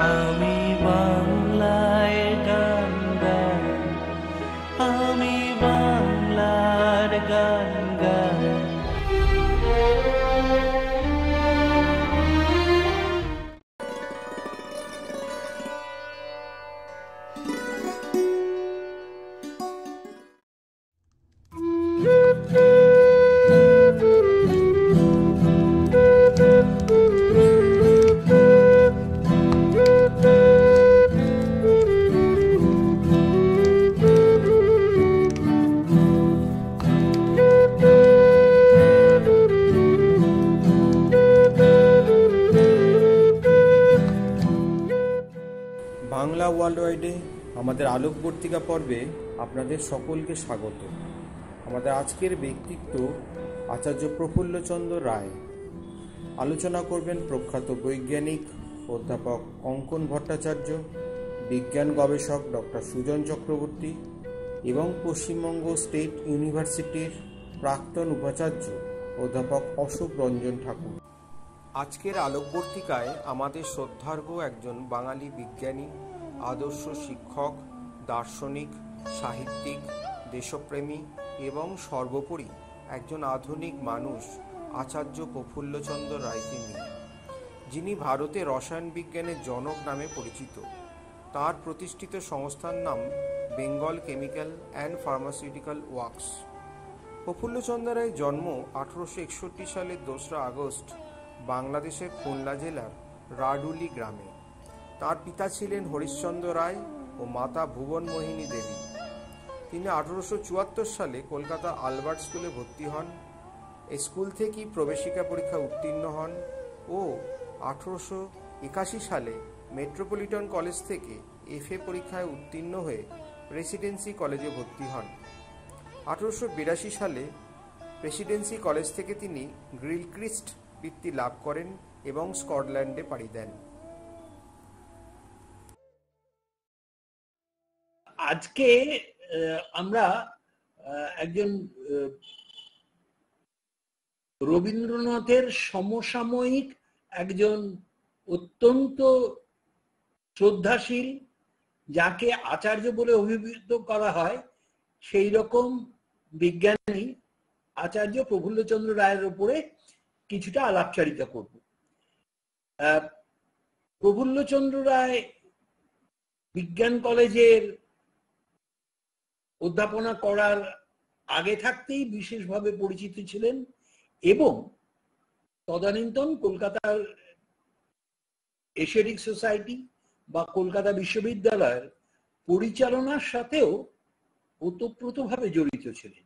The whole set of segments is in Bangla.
আমি বাংলায় গান গাই, আমি বাংলার গান গাই। বাংলা ওয়ার্ল্ড ওয়াইডে আমাদের আলোকবর্তিকা পর্বে আপনাদের সকলকে স্বাগত। আমাদের আজকের ব্যক্তিত্ব আচার্য প্রফুল্লচন্দ্র রায়। আলোচনা করবেন প্রখ্যাত বৈজ্ঞানিক অধ্যাপক কঙ্কন ভট্টাচার্য, বিজ্ঞান গবেষক ডক্টর সুজন চক্রবর্তী এবং পশ্চিমবঙ্গ স্টেট ইউনিভার্সিটির প্রাক্তন উপাচার্য অধ্যাপক অশোক রঞ্জন ঠাকুর। আজকের আলোকবর্তিকায় আমাদের শ্রদ্ধার্ঘ একজন বাঙালি বিজ্ঞানী, আদর্শ শিক্ষক, দার্শনিক, সাহিত্যিক, দেশপ্রেমী এবং সর্বোপরি একজন আধুনিক মানুষ আচার্য প্রফুল্লচন্দ্র রায়কে নিয়ে, যিনি ভারতে রসায়ন বিজ্ঞানের জনক নামে পরিচিত। তার প্রতিষ্ঠিত সংস্থার নাম Bengal chemical and pharmaceutical works. Prafulla Chandra রায়ের জন্ম 1861 সালের 2রা আগস্ট বাংলাদেশের খুলনা জেলার রাডুলি গ্রামে। তার পিতা ছিলেন হরিশ্চন্দ্র রায় ও মাতা ভুবনমোহিনী দেবী। তিনি 1874 সালে কলকাতা আলবার্ট স্কুলে ভর্তি হন। এই স্কুল থেকেই প্রবেশিকা পরীক্ষা উত্তীর্ণ হন ও 1881 সালে মেট্রোপলিটন কলেজ থেকে FA পরীক্ষায় উত্তীর্ণ হয়ে প্রেসিডেন্সি কলেজে ভর্তি হন। 1882 সালে প্রেসিডেন্সি কলেজ থেকে তিনি গিলক্রিস্ট বৃত্তি লাভ করেন এবং স্কটল্যান্ডে পাড়ি দেন। আজকে আমরা একজন রবীন্দ্রনাথের সমসাময়িক একজন অত্যন্ত শ্রদ্ধাশীল, যাকে আচার্য বলে অভিহিত করা হয়, সেই রকম বিজ্ঞানী আচার্য প্রফুল্লচন্দ্র রায়ের উপরে কিছুটা আলাপচারিতা করব। প্রফুল্লচন্দ্র রায় বিজ্ঞান কলেজের অধ্যাপনা করার আগে থাকতেই বিশেষভাবে পরিচিত ছিলেন এবং তদানীন্তন কলকাতার এশিয়াটিক সোসাইটি বা কলকাতা বিশ্ববিদ্যালয়ের পরিচালনার সাথেও ওতপ্রোতভাবে জড়িত ছিলেন।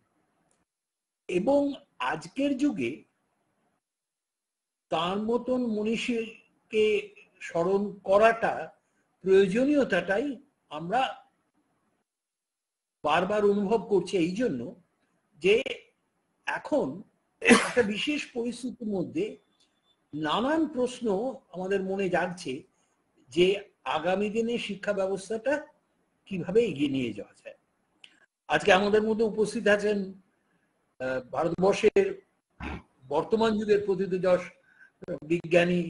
এবং আজকের যুগে তার মতন মনীষীকে স্মরণ করাটা প্রয়োজনীয়তাটাই আমরা বারবার অনুভব করছি, এই জন্য যে এখন একটা বিশেষ পরিস্থিতির মধ্যে নানান প্রশ্ন আমাদের মনে জাগছে যে আগামী দিনে শিক্ষা ব্যবস্থাটা কিভাবে এগিয়ে নিয়ে যাওয়া যায়। আজকে আমাদের মধ্যে উপস্থিত আছেন ভারতবর্ষের বর্তমান যুগের প্রথিতযশ বিজ্ঞানী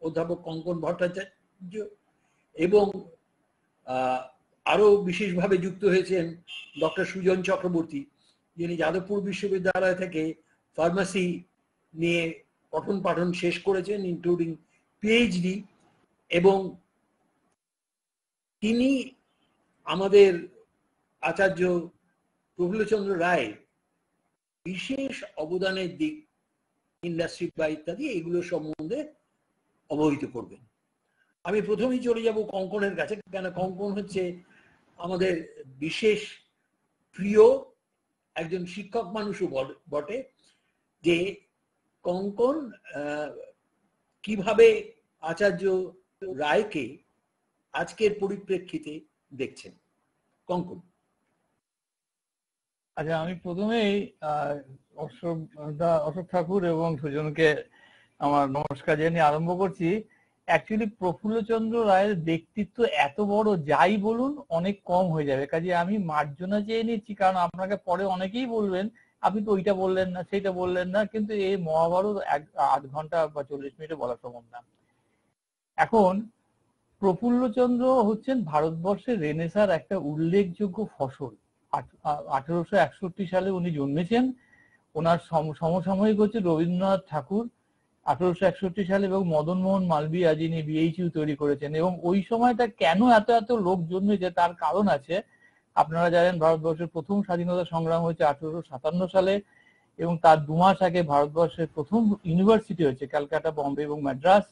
অধ্যাপক কঙ্কন ভট্টাচার্য এবং আরো বিশেষভাবে যুক্ত হয়েছেন ডক্টর সুজন চক্রবর্তী, যিনি যাদবপুর বিশ্ববিদ্যালয় থেকে ফার্মাসি নিয়ে পঠন পাঠন শেষ করেছেন, ইনক্লুডিং PhD, এবং তিনি আমাদের আচার্য প্রফুল্লচন্দ্র রায় বিশেষ অবদানের দিক, ইন্ডাস্ট্রি বা ইত্যাদি এগুলো সম্বন্ধে অবহিত করবেন। আমি প্রথমেই চলে যাব কঙ্কনের কাছে, কেন কঙ্কন হচ্ছে আমাদের বিশেষ প্রিয় একজন শিক্ষক মানুষও বটে। যে কঙ্কন কিভাবে আচার্য রায়কে আজকের পরিপ্রেক্ষিতে দেখছেন? কঙ্কন। আচ্ছা, আমি প্রথমেই অশোক ঠাকুর এবং সুজনকে আমার নমস্কার জানিয়ে আরম্ভ করছি। অ্যাকচুয়ালি প্রফুল্লচন্দ্র রায়ের ব্যক্তিত্ব এত বড়, যাই বলুন অনেক কম হয়ে যাবে, কাজে আমি মার্জনা চেয়ে নিচ্ছি, কারণ আপনাকে পরে অনেকেই বলবেন আপনি তো ওইটা বললেন না, সেইটা বললেন না, কিন্তু এই মহাভারত 8 ঘন্টা বা 40 মিনিটে বলা সম্ভব না। এখন প্রফুল্লচন্দ্র হচ্ছেন ভারতবর্ষের রেনেসার একটা উল্লেখযোগ্য ফসল। 1861 সালে উনি জন্মেছেন। ওনার সমসাময়িক হচ্ছে রবীন্দ্রনাথ ঠাকুর 1861 সালে এবং মদন মোহন মালবিয়া, যিনি বিএইচইউ তৈরি করেছেন। এবং ওই সময়টা কেন এত এত লোক জন্মেছে তার কারণ আছে। আপনারা জানেন ভারতবর্ষের প্রথম স্বাধীনতা সংগ্রাম হয়েছে 1857 সালে, এবং তার 2 মাস আগে ভারতবর্ষের প্রথম ইউনিভার্সিটি হয়েছে, ক্যালকাটা, বম্বে এবং মাদ্রাস।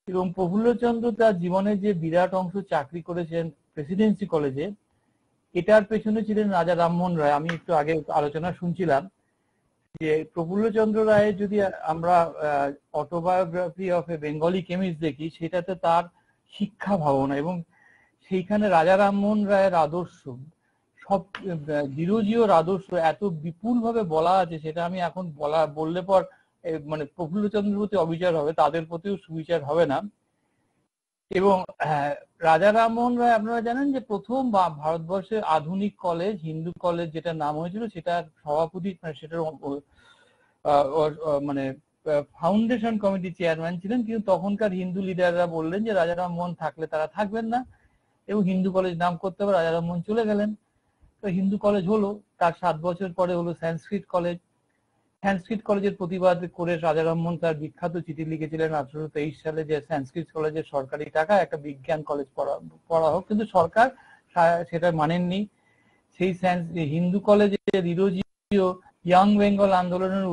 এবং প্রফুল্লচন্দ্র তার জীবনের যে বিরাট অংশ চাকরি করেছেন প্রেসিডেন্সি কলেজে, এটার পেছনে ছিলেন রাজা রামমোহন রায়। আমি একটু আগে আলোচনা শুনছিলাম যে প্রফুল্লচন্দ্র রায়ের যদি আমরা autobiography of A Bengali chemist দেখি, সেটাতে তার শিক্ষা ভাবনা এবং সেইখানে রাজা রামমোহন রায়ের আদর্শ, সব ডিরোজিওর আদর্শ এত বিপুল ভাবে বলা আছে, সেটা আমি এখন বললে পর মানে প্রফুল্লচন্দ্রের প্রতি অবিচার হবে, তাদের প্রতিও সুবিচার হবে না। এবং রাজা রামমোহন রায় আপনারা জানেন যে প্রথম ভারতবর্ষের আধুনিক কলেজ, হিন্দু কলেজ যেটা নাম হয়েছিল, সেটার সভাপতি, সেটার মানে ফাউন্ডেশন কমিটি চেয়ারম্যান ছিলেন। কিন্তু তখনকার হিন্দু লিডাররা বললেন যে রাজা রামমোহন থাকলে তারা থাকবেন না এবং হিন্দু কলেজ নাম করতে হবে। রাজা রামমোহন চলে গেলেন, তো হিন্দু কলেজ হলো। তার 7 বছর পরে হলো সংস্কৃত কলেজ। সংস্কৃত কলেজের প্রতিবাদ করে রাজা রামমোহন তার বিখ্যাত চিঠি লিখেছিলেন 1823 সালে যে সংস্কৃত কলেজের সরকারি টাকা একটা বিজ্ঞান কলেজ পড়া হোক, কিন্তু সরকার সেটা মানেননি। সেই হিন্দু কলেজে ডিরোজিও ইয়াং বেঙ্গল আন্দোলনের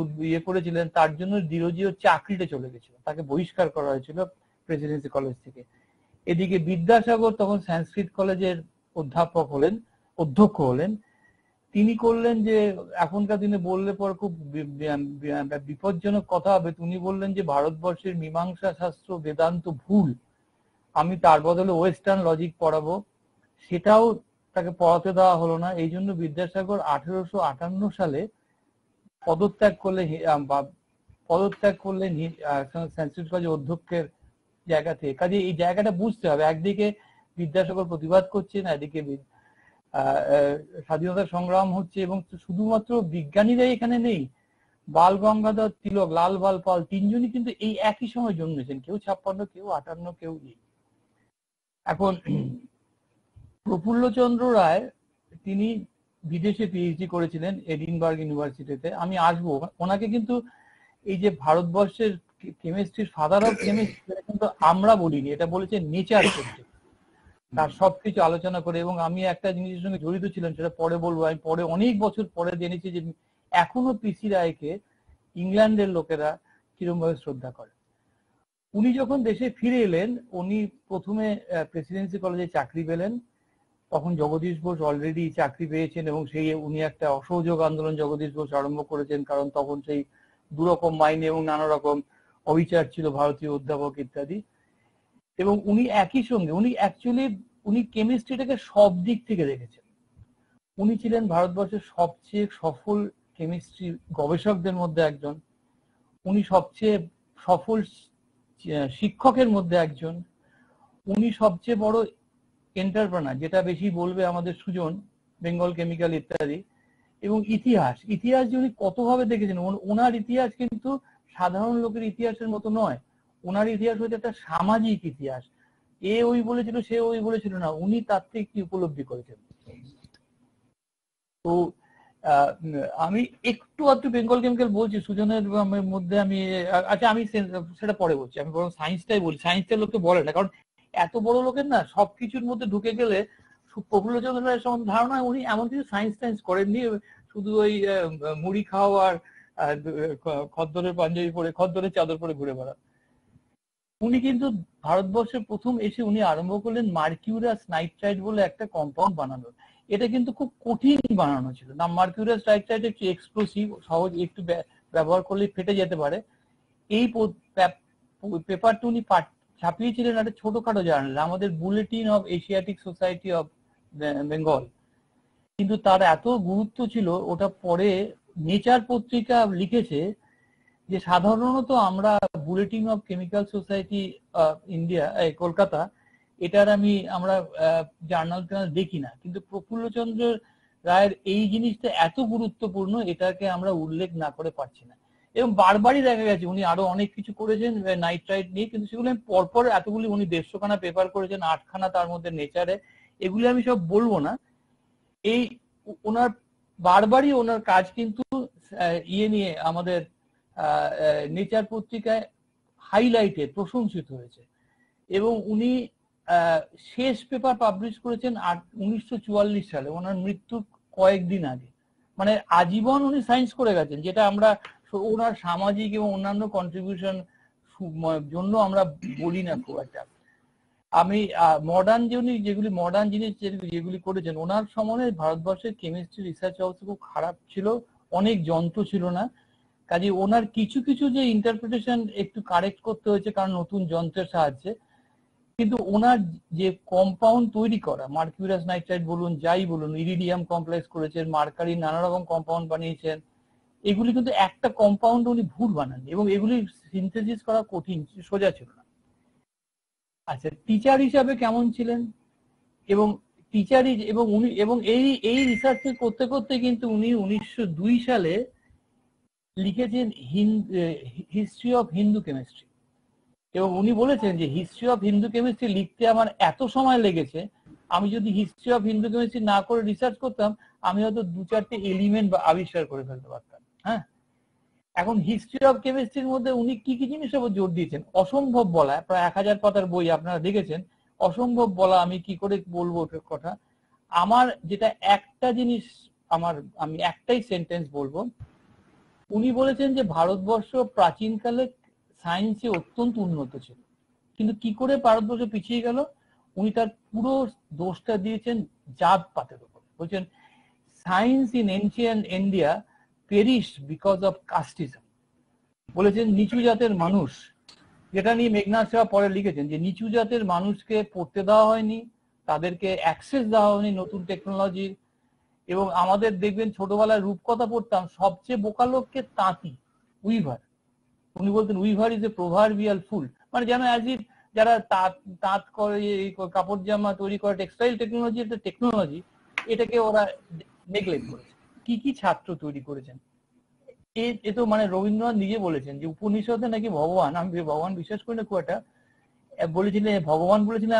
করেছিলেন, তার জন্য ডিরোজিও চাকরিতে চলে গেছিল, তাকে বহিষ্কার করা হয়েছিল প্রেসিডেন্সি কলেজ থেকে। এদিকে বিদ্যাসাগর তখন সংস্কৃত কলেজের অধ্যক্ষ হলেন। তিনি করলেন যে এখনকার দিনে বললে পর খুব বিপজ্জনক কথা হবে, তিনি বললেন যে ভারতবর্ষের মীমাংসা শাস্ত্র বেদান্ত ভুল, আমি তার বদলে ওয়েস্টার্ন লজিক পড়াবো। সেটাও তাকে পড়াতে দেওয়া হলো না। এই জন্য বিদ্যাসাগর 1858 সালে পদত্যাগ করলেন সংস্কৃত কলেজের অধ্যক্ষের জায়গা থেকে। কাজে এই জায়গাটা বুঝতে হবে, একদিকে বিদ্যাসাগর প্রতিবাদ করছেন, এদিকে স্বাধীনতা সংগ্রাম হচ্ছে, এবং শুধুমাত্র বিজ্ঞানীরাই এখানে নেই। বাল গঙ্গাধর তিলক, লাল বাল পাল, তিনজনই কিন্তু এই একই সময় জন্মেছেন, কেউ 56, কেউ 58, কেউ নেই। এখন প্রফুল্লচন্দ্র রায় তিনি বিদেশে পিএইচডি করেছিলেন এডিনবার্গ ইউনিভার্সিটিতে। আমি আসবো ওনাকে, কিন্তু এই যে ভারতবর্ষের কেমিস্ট্রির ফাদার অফ কেমিস্ট্রি কিন্তু আমরা বলিনি, এটা বলেছে নেচার সাবজেক্ট, তার সবকিছু আলোচনা করে। এবং আমি একটা জিনিসের সঙ্গে জড়িত ছিলাম, সেটা পরে বলবো। আমি পরে অনেক বছর পরে জেনেছি যে এখনো পিসি রায়কে ইংল্যান্ডের লোকেরা কিরকম ভাবে শ্রদ্ধা করে। উনি যখন দেশে ফিরে এলেন, উনি প্রথমে প্রেসিডেন্সি কলেজে চাকরি পেলেন। তখন জগদীশ বোস অলরেডি চাকরি পেয়েছেন এবং সেই উনি একটা অসহযোগ আন্দোলন জগদীশ বোস আরম্ভ করেছেন, কারণ তখন সেই 2 রকম মাইনে এবং নানা রকম অবিচার ছিল ভারতীয় অধ্যাপক ইত্যাদি। এবং উনি একই সঙ্গে উনি কেমিস্ট্রিটাকে সব দিক থেকে দেখেছেন। উনি ছিলেন ভারতবর্ষের সবচেয়ে সফল কেমিস্ট্রি গবেষকদের মধ্যে একজন, উনি সবচেয়ে সফল শিক্ষকের মধ্যে একজন, উনি সবচেয়ে বড় এন্টারপ্রেনার, যেটা বেশি বলবে আমাদের সুজন, বেঙ্গল কেমিক্যাল ইত্যাদি। এবং ইতিহাস যে উনি কতভাবে দেখেছেন। ওনার ইতিহাস কিন্তু সাধারণ লোকের ইতিহাসের মতো নয়, ওনার ইতিহাস হচ্ছে একটা সামাজিক ইতিহাস। এ ওই বলেছিল, সে ওই বলেছিল না, উনি তার থেকে কি উপলব্ধি করেছেন। তো আমি একটু বেঙ্গল কেমিক্যাল বলছি সুজনের মধ্যে, আমি আচ্ছা আমি সেটা পরে বলছি, আমি বরং সায়েন্সটাই বলি। সায়েন্সটা লোককে বলে না, কারণ এত বড় লোকের না সবকিছুর মধ্যে ঢুকে গেলে প্রফুল্লচন্দ্র রায়ের সম্বন্ধে ধারণা উনি এমন কিছু সায়েন্স করেননি, শুধু ওই মুড়ি খাওয়া আর খদ্দরের পাঞ্জাবি পরে, খদ্দরের চাদর পরে ঘুরে বেড়ান। উনি কিন্তু ভারতবর্ষের প্রথম এসে উনি আরম্ভ করলেন মার্কিউরাস নাইট্রাইট বলে একটা কম্পাউন্ড বানানো। এটা কিন্তু খুব কঠিন বানানো ছিল না। মার্কিউরাস নাইট্রাইট একটু এক্সপ্লোসিভ, সহজ, একটু ব্যবহার করলে ফেটে যেতে পারে। এই পেপারটা উনি ছাপিয়েছিলেন একটা ছোটখাটো জার্নাল, আমাদের bulletin of Asiatic society of Bengal. কিন্তু তার এত গুরুত্ব ছিল, ওটা পরে নেচার পত্রিকা লিখেছে যে সাধারণত আমরা bulletin of chemical society India Kolkata, এটার আমরা জার্নাল দেখি না, কিন্তু প্রফুল্লচন্দ্র রায়ের এই জিনিসটা এত গুরুত্বপূর্ণ, এটাকে আমরা উল্লেখ না করে পারছি না। এবং বারবারই দেখা গেছে উনি আরো অনেক কিছু করেছেন নাইট্রাইট নিয়ে, কিন্তু সেগুলো আমি পরপর এতগুলি, উনি 150খানা পেপার করেছেন, 8খানা তার মধ্যে নেচারে, এগুলি আমি সব বলবো না। এই ওনার বারবারই ওনার কাজ কিন্তু ইয়ে নিয়ে আমাদের নেচার পত্রিকায় হাইলাইটে প্রশংসিত হয়েছে। এবং উনি শেষ পেপার পাবলিশ করেছেন 1944 সালে, ওনার মৃত্যুর কয়েকদিন আগে। মানে আজীবন উনি সায়েন্স করে গেছেন, যেটা আমরা ওনার সামাজিক এবং অন্যান্য কন্ট্রিবিউশন জন্য আমরা বলি না খুব একটা। আমি মডার্ন জিনিস যেগুলি করেছেন, ওনার সময়ে ভারতবর্ষের কেমিস্ট্রি রিসার্চ অবস্থা খুব খারাপ ছিল, অনেক যন্ত্র ছিল না, কাজে ওনার কিছু কিছু যে ইন্টারপ্রিটেশন একটু কারেক্ট করতে হয়েছে কারণ নতুন যন্ত্রের সাহায্যে। কিন্তু ওনার যে কম্পাউন্ড তৈরি করা, মার্কিউরাস নাইট্রাইট বলুন, যাই বলুন, ইরিডিয়াম কমপ্লেক্স করেছেন, মার্কারি, নানা রকম কম্পাউন্ড বানিয়েছেন, এগুলি কিন্তু একটা কম্পাউন্ড উনি ভুল বানান, এবং এগুলি সিনথেসিস করা কঠিন, সোজা ছিল না। আচ্ছা, টিচার হিসাবে কেমন ছিলেন? এবং টিচারই, এবং উনি, এবং এই রিসার্চ করতে করতে কিন্তু উনি 1902 সালে লিখেছেন হিস্ট্রি অফ হিন্দু কেমিস্ট্রি। এবং উনি বলেছেন যে হিস্ট্রি অফ হিন্দু কেমিস্ট্রি লিখতে আমার এত সময় লেগেছে, আমি যদি হিস্ট্রি অফ হিন্দু কেমিস্ট্রি না করে রিসার্চ করতাম, আমি হয়তো 2-4টে এলিমেন্ট বা আবিষ্কার করে ফেলতে পারতাম। হ্যাঁ, এখন হিস্ট্রি অফ কেমিস্ট্রির মধ্যে উনি কি কি জিনিসের উপর জোর দিয়েছেন, অসম্ভব বলা, প্রায় 1000 পাতার বই আপনারা দেখেছেন, অসম্ভব বলা, আমি কি করে বলবো ওটার কথা। আমার যেটা একটা জিনিস, আমি একটাই সেন্টেন্স বলবো। উনি বলেছেন যে ভারতবর্ষ প্রাচীনকালে সায়েন্সে অত্যন্ত উন্নত ছিল, কিন্তু কি করে ভারতবর্ষ পিছিয়ে গেল, উনি তার পুরো দোষটা দিয়েছেন জাত পাতের উপর। বলছেন science in ancient India perished because of casteism. বলেছেন নিচু জাতের মানুষ, যেটা নিয়ে মেঘনাদ সাহা পরে লিখেছেন, যে নিচু জাতের মানুষকে পড়তে দেওয়া হয়নি, তাদেরকে অ্যাক্সেস দেওয়া হয়নি নতুন টেকনোলজির। এবং আমাদের দেখবেন ছোটবেলায় রূপকথা পড়তাম, সবচেয়ে বোকা লোককে তাঁতি, উইভার। উনি বলতেন উইভার ইজ এ প্রভার্বিয়াল ফুল, মানে যেন অ্যাজ ইফ যারা তাঁত করে, কাপড় জামা তৈরি করে, টেক্সটাইল টেকনোলজি, একটা টেকনোলজি, এটাকে ওরা নেগলেক্ট করেছে। কি কি ছাত্র তৈরি করেছেন, এ তো মানে রবীন্দ্রনাথ নিজে বলেছেন যে উপনিষদে নাকি ভগবান, আমি ভগবান বিশ্বাস করি না খুব একটা, বলেছিলেন ভগবান বলেছিলেন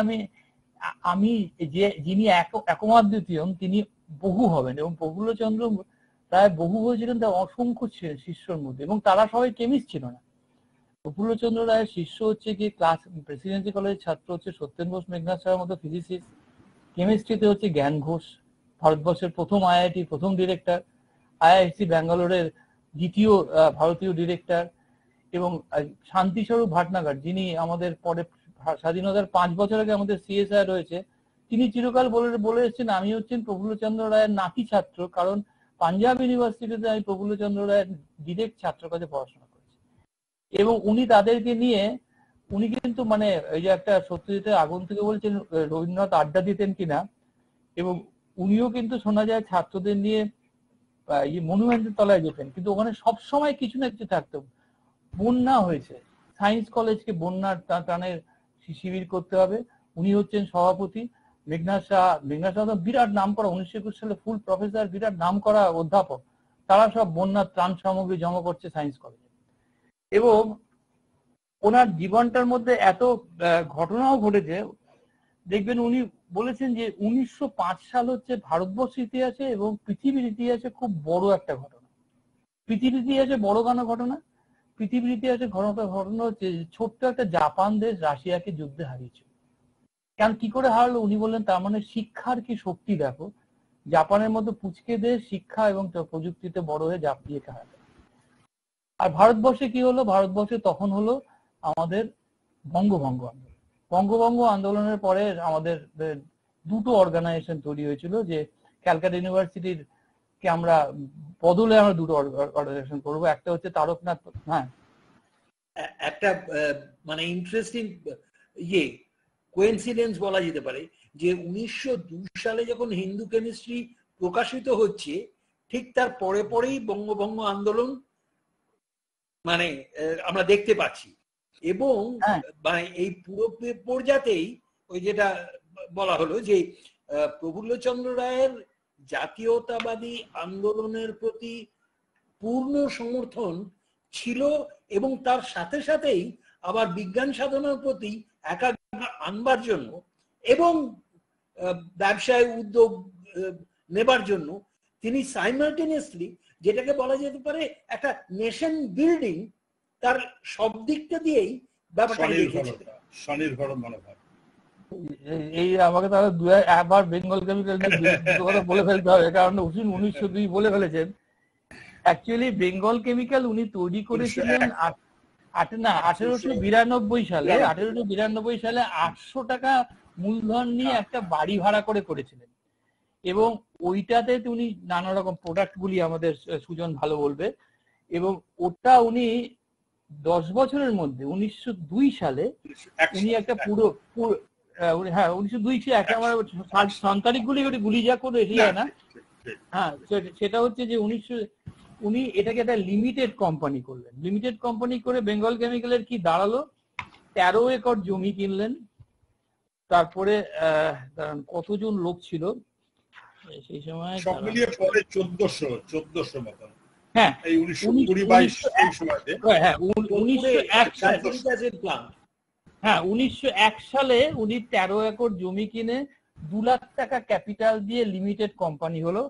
আমি যিনি একমাদ্বিতীয় তিনি বহু হবেন। এবং প্রফুল্লচন্দ্র প্রায় বহু হয়েছিলেন তার অসংখ্য শিষ্যর মধ্যে, এবং তারা সবাই কেমিস্ট ছিল না। প্রফুল্লচন্দ্র রায়ের শিষ্য হচ্ছে কি ক্লাস প্রেসিডেন্সি কলেজের ছাত্র হচ্ছে সত্যেন ঘোষ, মেঘনাদ সাহার মতো ফিজিসিস্ট। কেমিস্ট্রিতে হচ্ছে জ্ঞান ঘোষ, ভারতবর্ষের প্রথম আইআইটি প্রথম ডিরেক্টর, আইআইএসসি ব্যাঙ্গালোরের দ্বিতীয় ভারতীয় ডিরেক্টর। এবং শান্তিস্বরূপ ভাটনাগর, যিনি আমাদের পরে স্বাধীনতার 5 বছর আগে আমাদের সিএসআই রয়েছে, তিনি চিরকাল বলে এসেছেন আমি হচ্ছেন প্রফুল্লচন্দ্র রায়ের নাতি ছাত্র, কারণ পাঞ্জাব ইউনিভার্সিটিতে আমি প্রফুল্লচন্দ্র রায়ের ডিরেক্ট ছাত্র কাছে পড়াশোনা করেছি। এবং উনি তাদেরকে নিয়ে, উনি কিন্তু মানে এই যে একটা সত্যজিতের আগুন থেকে বলছেন রবীন্দ্রনাথ আড্ডা দিতেন কিনা, এবং উনিও কিন্তু শোনা যায় ছাত্রদের নিয়ে মনুমেন্টের তলায় যেতেন, কিন্তু ওখানে সবসময় কিছু না কিছু থাকতো। বন্যা হয়েছে, সায়েন্স কলেজকে বন্যার টানের শিবির করতে হবে, উনি হচ্ছেন সভাপতি। মেঘনাদ সাহা বিরাট নাম করা, 1921 সালে ফুল প্রফেসর, বিরাট নাম করা অধ্যাপক, তারা সব বন্যার ত্রাণ সামগ্রী জমা করছে সায়েন্স কলেজে। এবং ওনার জীবনটার মধ্যে এত ঘটনাও ঘটেছে, দেখবেন উনি বলেছেন যে 1905 সাল হচ্ছে ভারতবর্ষের ইতিহাসে এবং পৃথিবীর ইতিহাসে খুব বড় একটা ঘটনা। পৃথিবীর ইতিহাসে বড় কেন ঘটনা? পৃথিবীর ইতিহাসে ঘটনা হচ্ছে ছোট্ট একটা জাপান দেশ রাশিয়াকে যুদ্ধে হারিয়েছিল। কারণ কি করে হারালো উনি বললেন, তার মানে শিক্ষার কি শক্তি দেখো, জাপানের মতো পুচকে দেশ শিক্ষা এবং প্রযুক্তিতে বড় হয়ে জাপিয়েকে হারালো। আর ভারতবর্ষে কি হলো, ভারতবর্ষে তখন হলো আমাদের বঙ্গভঙ্গ আন্দোলন। বঙ্গভঙ্গ আন্দোলনের পরে আমাদের দুটো অর্গানাইজেশন তৈরি হয়েছিল, যে ক্যালকাটা ইউনিভার্সিটির কে আমরা বদলে আমরা দুটো অর্গানাইজেশন করবো, একটা হচ্ছে তারকনাথ। হ্যাঁ, একটা মানে ইন্টারেস্টিং কোইন্সিডেন্স বলা যেতে পারে যে 1902 সালে যখন হিন্দু কেমিস্ট্রি প্রকাশিত হচ্ছে, ঠিক তার পরেই বঙ্গভঙ্গ আন্দোলন মানে আমরা দেখতে পাচ্ছি। এবং মানে এই পুরো পর্যাতেই ওই যেটা বলা হলো যে প্রফুল্লচন্দ্র রায়ের জাতীয়তাবাদী আন্দোলনের প্রতি পূর্ণ সমর্থন ছিল এবং তার সাথে সাথেই আবার বিজ্ঞান সাধনার প্রতি একাগ্রতা আনবার জন্য এবং ব্যবসায় উদ্যোগ নেবার জন্য তিনি সাইমালটেনিয়াসলি যেটাকে বলা যেতে পারে একটা নেশন বিল্ডিং, তার সব দিকটা দিয়েই ব্যাপারটা দেখেছিলেন। স্বনির্ভর মনোভাব। এই আমাকে তাহলে একবার বেঙ্গল কেমিক্যাল কথা বলে ফেলতে হবে, কারণ 1902 বলে ফেলেছেন। অ্যাকচুয়ালি বেঙ্গল কেমিক্যাল উনি তৈরি করেছিলেন 1892 সালে। 1892 সালে 800 টাকা মূলধন নিয়ে একটা বাড়ি ভাড়া করে করেছিলেন, এবং ওইটাতে উনি নানা রকম প্রোডাক্ট গুলি আমাদের সুজন ভালো বলবে, এবং ওটা উনি 10 বছরের মধ্যে 1902 সালে উনি একটা পুরো 1902 একটা আমার সান্তারিক গুলি গুলি যা করে এসে যায় না, হ্যাঁ সেটা হচ্ছে যে উনি এটাকে একটা লিমিটেড কোম্পানি করলেন। লিমিটেড কোম্পানি করে বেঙ্গল কেমিক্যালের কি দাঁড়ালো, 13 একর জমি কিনলেন। তারপরে কতজন লোক ছিল সেই সময়, সব মিলিয়ে পরে 1400 মতো। হ্যাঁ, এই 1922 এই সময়তে, হ্যাঁ 1901 সালে উনি 13 একর জমি কিনে 2 লাখ টাকা ক্যাপিটাল দিয়ে লিমিটেড কোম্পানি হলো,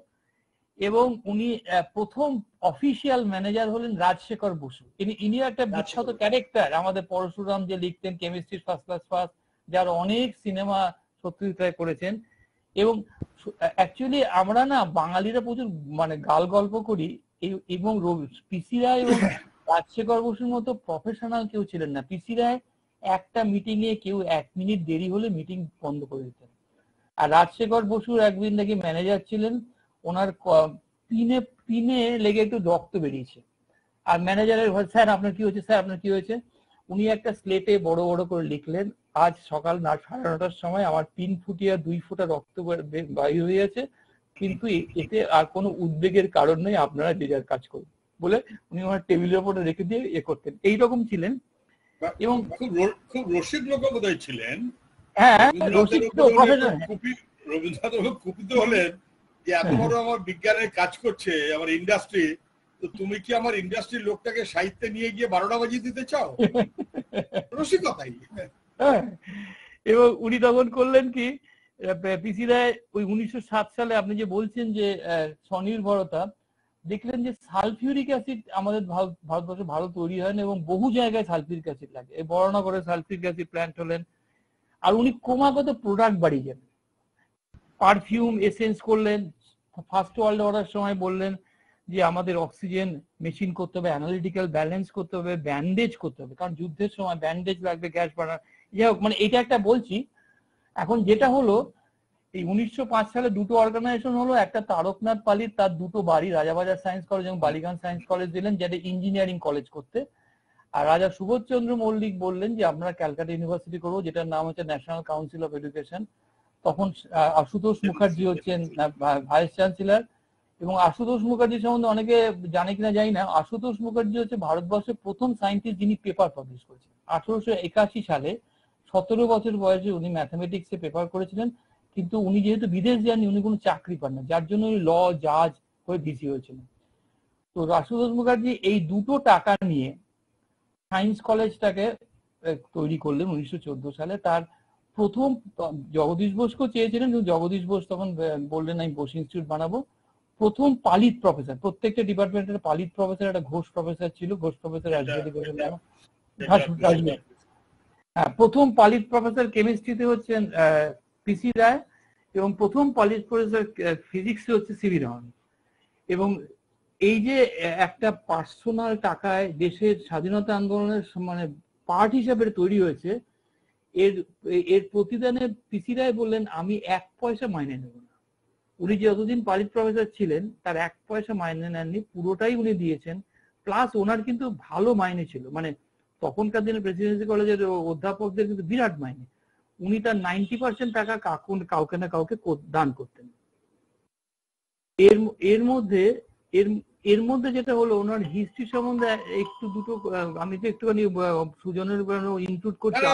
এবং উনি প্রথম অফিসিয়াল ম্যানেজার হলেন রাজশেখর বসু। ইনি একটা বিখ্যাত ক্যারেক্টার, আমাদের পরশুরাম যে লিখতেন কেমিস্ট্রি ফার্স্ট ক্লাস ফার্স্ট, যার অনেক সিনেমা সত্যজিৎ করেছেন। এবং অ্যাকচুয়ালি আমরা না বাঙালিরা প্রচুর মানে গাল গল্প করি, এবং পিসি রায় এবং রাজশেখর বসুর মতো প্রফেশনাল কেউ ছিলেন না। পিসি রায় একটা মিটিং এ কেউ 1 মিনিট দেরি হলে মিটিং বন্ধ করে দিতেন, আর রাজশেখর বসুর একদিন নাকি ম্যানেজার ছিলেন, ওনার পিনে লেগে একটু রক্ত বেরিয়েছে, আর ম্যানেজারের স্যার আপনার কি হয়েছে, স্যার আপনার কি হয়েছে। উনি একটা স্লেটে বড় বড় করে লিখলেন, আজ সকাল 9:30টার সময় আমার পিন ফুটিয়ে 2 ফোঁটা রক্ত বাইর হয়ে গেছে, কিন্তু এতে আর কোনো উদ্বেগের কারণ নেই, আপনারা যে যার কাজ করুন বলে উনি ওনার টেবিলের উপরে রেখে দিয়ে করতেন। এইরকম ছিলেন, এবং খুব রসিক লোক বোধহয় ছিলেন। হ্যাঁ, রবীন্দ্রনাথ কুপিত হলেন যে এত বড় আমার বিজ্ঞানের কাজ করছে আমার ইন্ডাস্ট্রি, তো তুমি কি আমার ইন্ডাস্ট্রির লোকটাকে সাহিত্যে নিয়ে গিয়ে 12টা বাজিয়ে দিতে চাও? রসিকতাই। এবং উনি তখন করলেন কি, পিসি রায় ওই 1907 সালে আপনি যে বলছেন যে স্বনির্ভরতা, দেখলেন যে সালফিউরিক অ্যাসিড আমাদের ভারতবর্ষে ভালো তৈরি হয় না, এবং বহু জায়গায় সালফিউরিক অ্যাসিড লাগে। এই বরানগরে সালফিউরিক অ্যাসিড প্ল্যান্ট হলেন, আর উনি ক্রমাগত প্রোডাক্ট বাড়িয়ে যাবেন। পারফিউম এসেন্স করলেন। ফার্স্ট ওয়ার্ল্ড ওয়ারের সময় বললেন যে আমাদের অক্সিজেন মেশিন করতে হবে, অ্যানালিটিক্যাল ব্যালেন্স করতে হবে, ব্যান্ডেজ করতে হবে, কারণ যুদ্ধের সময় ব্যান্ডেজ লাগবে, গ্যাস বাড়ানো। যাই হোক, মানে এটা একটা বলছি। এখন যেটা হলো, এই 1905 সালে 2টো অর্গানাইজেশন হলো, একটা তারকনাথ পালিত তার 2টো বাড়ি, রাজাবাজার সায়েন্স কলেজ এবং বালিগঞ্জ সায়েন্স কলেজ দিলেন, যেটা ইঞ্জিনিয়ারিং কলেজ করতে। আর রাজা সুবোধচন্দ্র মল্লিক বললেন যে আমরা ক্যালকাটা ইউনিভার্সিটি করবো, যেটার নাম হচ্ছে ন্যাশনাল কাউন্সিল অফ এডুকেশন। তখন আশুতোষ মুখার্জি হচ্ছেন ভাইস চ্যান্সেলর, এবং আশুতোষ মুখার্জি সম্বন্ধে অনেকে জানে কিনা জানি না। আশুতোষ মুখার্জি হচ্ছে ভারতবর্ষের প্রথম সায়েন্টিস্ট যিনি পেপার পাবলিশ করেছেন। 1881 সালে 17 বছর বয়সে উনি ম্যাথামেটিক্সে পেপার করেছিলেন, কিন্তু উনি যেহেতু বিদেশ যাননি, উনি কোনো চাকরি পান না, যার জন্য উনি ল জাজ হয়ে বিজি হয়েছিলেন। তো আশুতোষ মুখার্জি এই 2টো টাকা নিয়ে সায়েন্স কলেজটাকে তৈরি করলেন 1914 সালে। তার প্রথম জগদীশ বোসকেও চেয়েছিলেন, কিন্তু জগদীশ বোস তখন বললেন আমি বোস ইনস্টিটিউট বানাবো। প্রথম পালিত প্রফেসর, প্রত্যেকটা ডিপার্টমেন্টের পালিত প্রফেসর একটা ঘোষ প্রফেসর ছিল, ঘোষ প্রফেসর হ্যাঁ, প্রথম পালিত প্রফেসর কেমিস্ট্রিতে হচ্ছেন পিসি রায়, এবং প্রথম পালিত প্রফেসর ফিজিক্সে হচ্ছে সিভি রহমান। এবং এই যে একটা পার্সোনাল টাকায় দেশের স্বাধীনতা আন্দোলনের মানে পার্ট হিসাবে তৈরি হয়েছে, এর প্রতিদানে পিসি রায় বললেন আমি 1 পয়সা মাইনে নেব না। উনি যতদিন পালিত প্রফেসর ছিলেন তার 1 পয়সা মাইনে নেননি, পুরোটাই উনি দিয়েছেন। প্লাস ওনার কিন্তু ভালো মাইনে ছিল, মানে তখনকার দিনে প্রেসিডেন্সি কলেজের অধ্যাপকদের কিন্তু বিরাট মাইনে। উনি তার 90% টাকা কাউকে না কাউকে দান করতেন। এর মধ্যে যেটা হলো, ওনার হিস্ট্রি সম্বন্ধে একটু দুটো আমি তো একটুখানি সুজনের ইনক্লুড করছি।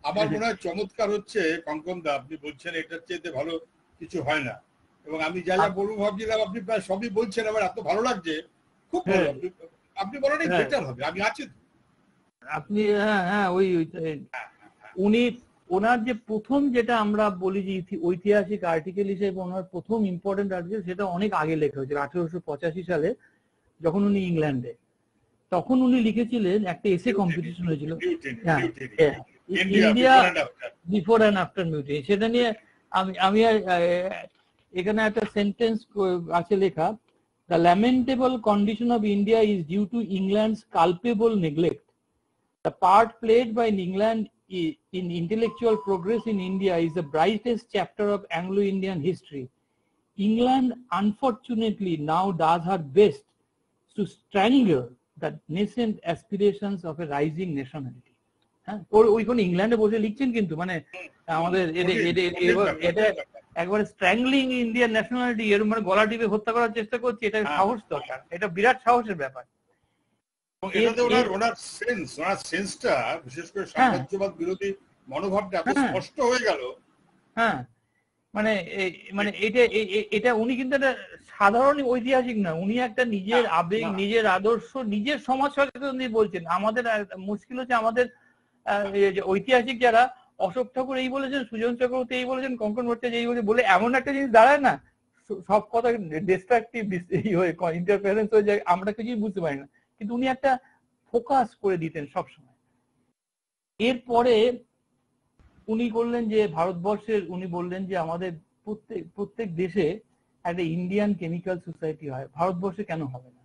আমার মনে হয় চমৎকার হচ্ছে কঙ্কনদা, আপনি বলছেন এটার চেয়ে ভালো কিছু হয় না, এবং আমি যা যা বলবো ভাবছিলাম আপনি প্রায় সবই বলছেন, আমার এত ভালো লাগছে, খুব ভালো। আপনি বলেন হ্যাঁ। বেটার হবে, আমি আছি তো। আপনি হ্যাঁ উনি ওনার যে প্রথম যেটা আমরা বলি যে ঐতিহাসিক আর্টিকেল হিসেবে ওনার প্রথম ইম্পর্টেন্ট আর্টিকেল, সেটা অনেক আগে লেখা হয়েছিল 1885 সালে, যখন উনি ইংল্যান্ডে, তখন উনি লিখেছিলেন একটা এসে কম্পিটিশন হয়েছিল, হ্যাঁ, India before and after mutiny. সেটা নিয়ে আমি এখানে একটা সেন্টেন্স আছে লেখা, the lamentable condition of India is due to England's culpable neglect. The part played by England in intellectual progress in India is the brightest chapter of Anglo-Indian history. England, unfortunately, now does her best to strangle the nascent aspirations of a rising nationality. হ্যাঁ, ওই কোন ইংল্যান্ডে বসে লিখছেন, কিন্তু মানে আমাদের এটা একবারে স্ট্র্যাংলিং ইন্ডিয়ান ন্যাশনালিটি, এর মানে গলা টিপে হত্যা করার চেষ্টা করছে। এটা সাহস দরকার, এটা বিরাট সাহসের ব্যাপার। এটাতে ওনার সেন্সটা, বিশেষ করে সাম্রাজ্যবাদ বিরোধী মনোভাবটা এত স্পষ্ট হয়ে গেল। হ্যাঁ, মানে এটা উনি কিন্তু একটা সাধারণ ঐতিহাসিক না, উনি একটা নিজের আবেগ, নিজের আদর্শ, নিজের সমাজ সচেতন দিয়ে বলছেন। আমাদের মুশকিল হচ্ছে আমাদের ঐতিহাসিক যারা, অশোক ঠাকুর এই বলেছেন, সুজন চক্রবর্তী এই বলেছেন, কঙ্কন ভট্টাচার্য এই বলে এমন একটা জিনিস দাঁড়ায় না, সব কথা ডিস্ট্রাকটিভ হয়ে ইন্টারফারেন্স হয়ে যায়, আমরা কিছুই বুঝতে পারি না। কিন্তু উনি একটা ফোকাস করে দিতেন সবসময়। এরপরে উনি করলেন যে ভারতবর্ষের, উনি বললেন যে আমাদের প্রত্যেক দেশে একটা ইন্ডিয়ান কেমিক্যাল সোসাইটি হয়, ভারতবর্ষে কেন হবে না?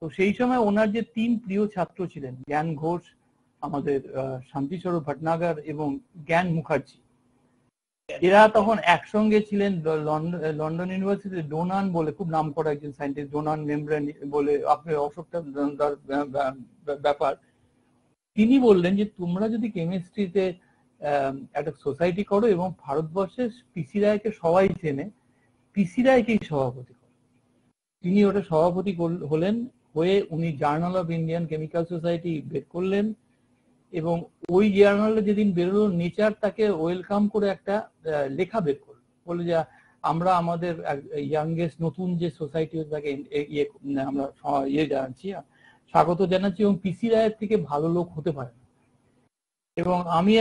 তো সেই সময় ওনার যে 3 প্রিয় ছাত্র ছিলেন, জ্ঞান ঘোষ, আমাদের শান্তিস্বরূপ ভটনাগর এবং জ্ঞান মুখার্জি, এরা তখন একসঙ্গে ছিলেন লন্ডন ইউনিভার্সিটি। ডোনান বলে খুব নাম করা একজন সায়েন্টিস্ট, ডোনান মেমব্রেন বলে, আপনি অশোকটা ব্যাপার, তিনি বললেন যে তোমরা যদি কেমিস্ট্রিতে একটা সোসাইটি করো এবং ভারতবর্ষের পিসি রায়কে সবাই চেনে, পিসি রায়কেই সভাপতি করো। তিনি ওটা সভাপতি হলেন, হয়ে উনি journal of Indian chemical society বের করলেন। এবং ওই জার্নালে যেদিন বেরোলো, নেচার তাকে ওয়েলকাম করে একটা লেখা বের করলো, বলে যে আমরা আমাদের ইয়াংগেস্ট নতুন যে সোসাইটি তাকে আমরা জানাচ্ছি, স্বাগত জানাচ্ছি, এবং পিসি রায়ের থেকে ভালো লোক হতে পারে না। এবং আমি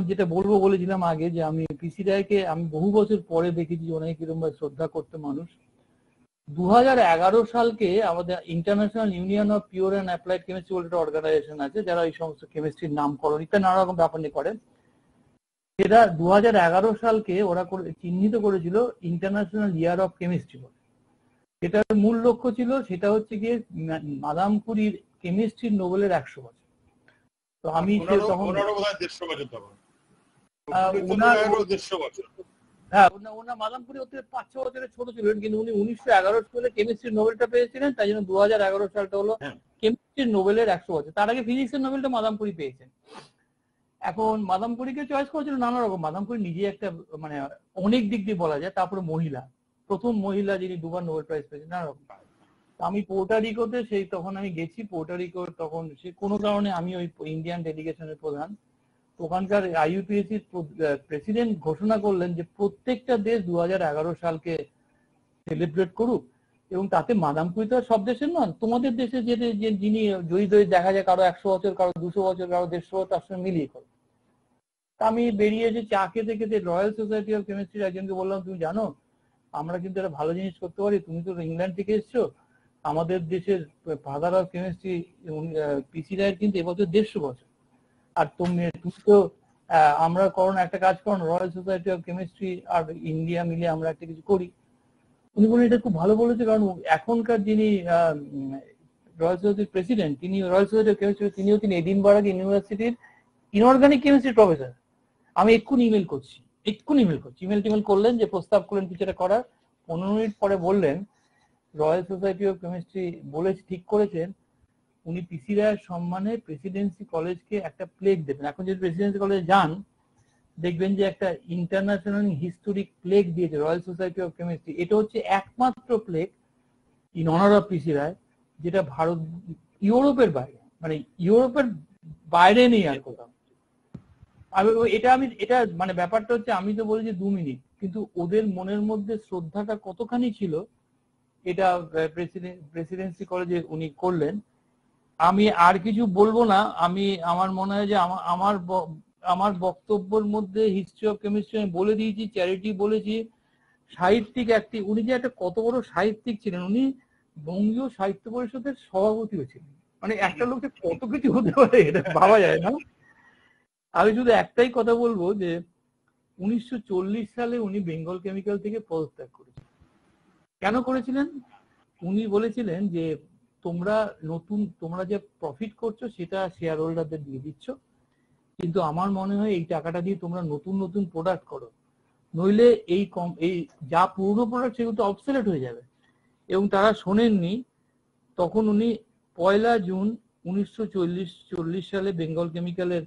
যেটা বলেছিলাম আগে, যে আমি পিসি রায়কে আমি বহু বছর পরে দেখেছি অনেক কিরকম শ্রদ্ধা করতে মানুষ। 2011 সালকে আমাদের international union of pure and applied chemistry বলে একটা অর্গানাইজেশন আছে, যারা এই সমস্ত কেমিস্ট্রির নামকরণ ইত্যাদি নানা রকম ব্যাপার নিয়ে করেন। সেটা 2011 সালকে ওরা চিহ্নিত করেছিল ইন্টারন্যাশনাল ইয়ার অফ কেমিস্ট্রি বলে। সেটার মূল লক্ষ্য ছিল, সেটা হচ্ছে গিয়ে মাদাম কুরির কেমিস্ট্রির নোবেলের 100 বছর। তো আমি তখন ওনার মাদামপুরি হতে 5-6 বছরের ছোট ছিলেন, কিন্তু উনি 1911 সালে কেমিস্ট্রির নোবেলটা পেয়েছিলেন, তাই জন্য 2011 সালটা হলো কেমিস্ট্রির নোবেলের 100 বছর। তার আগে ফিজিক্সের নোবেলটা মাদামপুরি পেয়েছেন। এখন মাদামপুরিকে চয়েস করেছিল নানা রকম। মাদামপুরি নিজে একটা মানে অনেক দিক দিয়ে বলা যায়, তারপরে মহিলা, প্রথম মহিলা যিনি 2বার নোবেল প্রাইজ পেয়েছেন, নানা রকম। আমি পোর্টারিকোতে তখন আমি গেছি, পোর্টারিকো তখন সে কোনো কারণে আমি ওই ইন্ডিয়ান ডেলিগেশনের প্রধান, ওখানকার আইইউপিএসির প্রেসিডেন্ট ঘোষণা করলেন যে প্রত্যেকটা দেশ 2011 সালকে সেলিব্রেট করুক, এবং তাতে মাদামপুরি তো সব দেশের নন, তোমাদের দেশে যে যিনি জড়িত দেখা যায়, কারো 100 বছর, কারো 200 বছর, কারো 150 বছর, তার সঙ্গে মিলিয়ে করো। আমি বেরিয়ে যে চা খেতে খেতে রয়্যাল সোসাইটি অফ কেমিস্ট্রির একজনকে বললাম, তুমি জানো আমরা কিন্তু একটা ভালো জিনিস করতে পারি, তুমি তো ইংল্যান্ড থেকে এসছো, আমাদের দেশের ফাদার অফ কেমিস্ট্রি পিসি রায়ের কিন্তু এবছর 150 বছর, আর তুমি তো আমরা একটা কাজ করুন, রয়্যাল সোসাইটি অফ কেমিস্ট্রি আর ইন্ডিয়া মিলে আমরা একটা কিছু করি। উনি বলেন এটা খুব ভালো বলেছে, কারণ এখনকার যিনি রয়্যাল সোসাইটির প্রেসিডেন্ট, তিনি রয়্যাল সোসাইটি অফ কেমিস্ট্রি, তিনি এডিনবার্গ ইউনিভার্সিটির ইনঅর্গানিক কেমিস্ট্রি প্রফেসর। আমি এক্ষুনি ইমেল করছি। ইমেল করলেন যে প্রস্তাব করলেন কিছুটা করার। 15 মিনিট পরে বললেন রয়্যাল সোসাইটি অফ কেমিস্ট্রি বলেছে, ঠিক করেছেন, উনি পিসি রায়ের সম্মানে প্রেসিডেন্সি কলেজকে একটা প্লেক দেবেন। এখন যদি প্রেসিডেন্সি কলেজে যান, দেখবেন যে একটা ইন্টারন্যাশনাল হিস্টোরিক প্লেক দিয়েছে রয়্যাল সোসাইটি অফ কেমিস্ট্রি। এটা হচ্ছে একমাত্র প্লেক ইন অনার অফ পিসি রায়, যেটা ইউরোপের বাইরে, মানে ইউরোপের বাইরে নেই আর কোথাও। এটা মানে ব্যাপারটা হচ্ছে, আমি তো বলি যে 2 মিনিট, কিন্তু ওদের মনের মধ্যে শ্রদ্ধাটা কতখানি ছিল, এটা প্রেসিডেন্সি কলেজে উনি করলেন। আমি আর কিছু বলবো না। আমার মনে হয় যে আমার বক্তব্যের মধ্যে হিস্ট্রি অফ কেমিস্ট্রি আমি বলে দিয়েছি, চ্যারিটি বলেছি, সাহিত্যিক উনি যে একটা কত বড় সাহিত্যিক ছিলেন। উনি বঙ্গীয় সাহিত্য পরিষদের সভাপতিও ছিলেন। মানে একটা লোকের কত কিছু হতে পারে এটা ভাবা যায় না। আমি শুধু একটাই কথা বলবো যে 1940 সালে উনি বেঙ্গল কেমিক্যাল থেকে পদত্যাগ করেছিলেন। কেন করেছিলেন? উনি বলেছিলেন যে তোমরা যে প্রফিট করছো সেটা শেয়ার হোল্ডারদের দিয়ে দিচ্ছ, কিন্তু আমার মনে হয় এই টাকাটা দিয়ে তোমরা নতুন নতুন প্রোডাক্ট করো, নইলে এই যা পুরনো প্রোডাক্ট সেগুলো তো অবসলেট হয়ে যাবে। এবং তারা শোনেননি। তখন উনি 1 জুন 1940 সালে বেঙ্গল কেমিক্যালের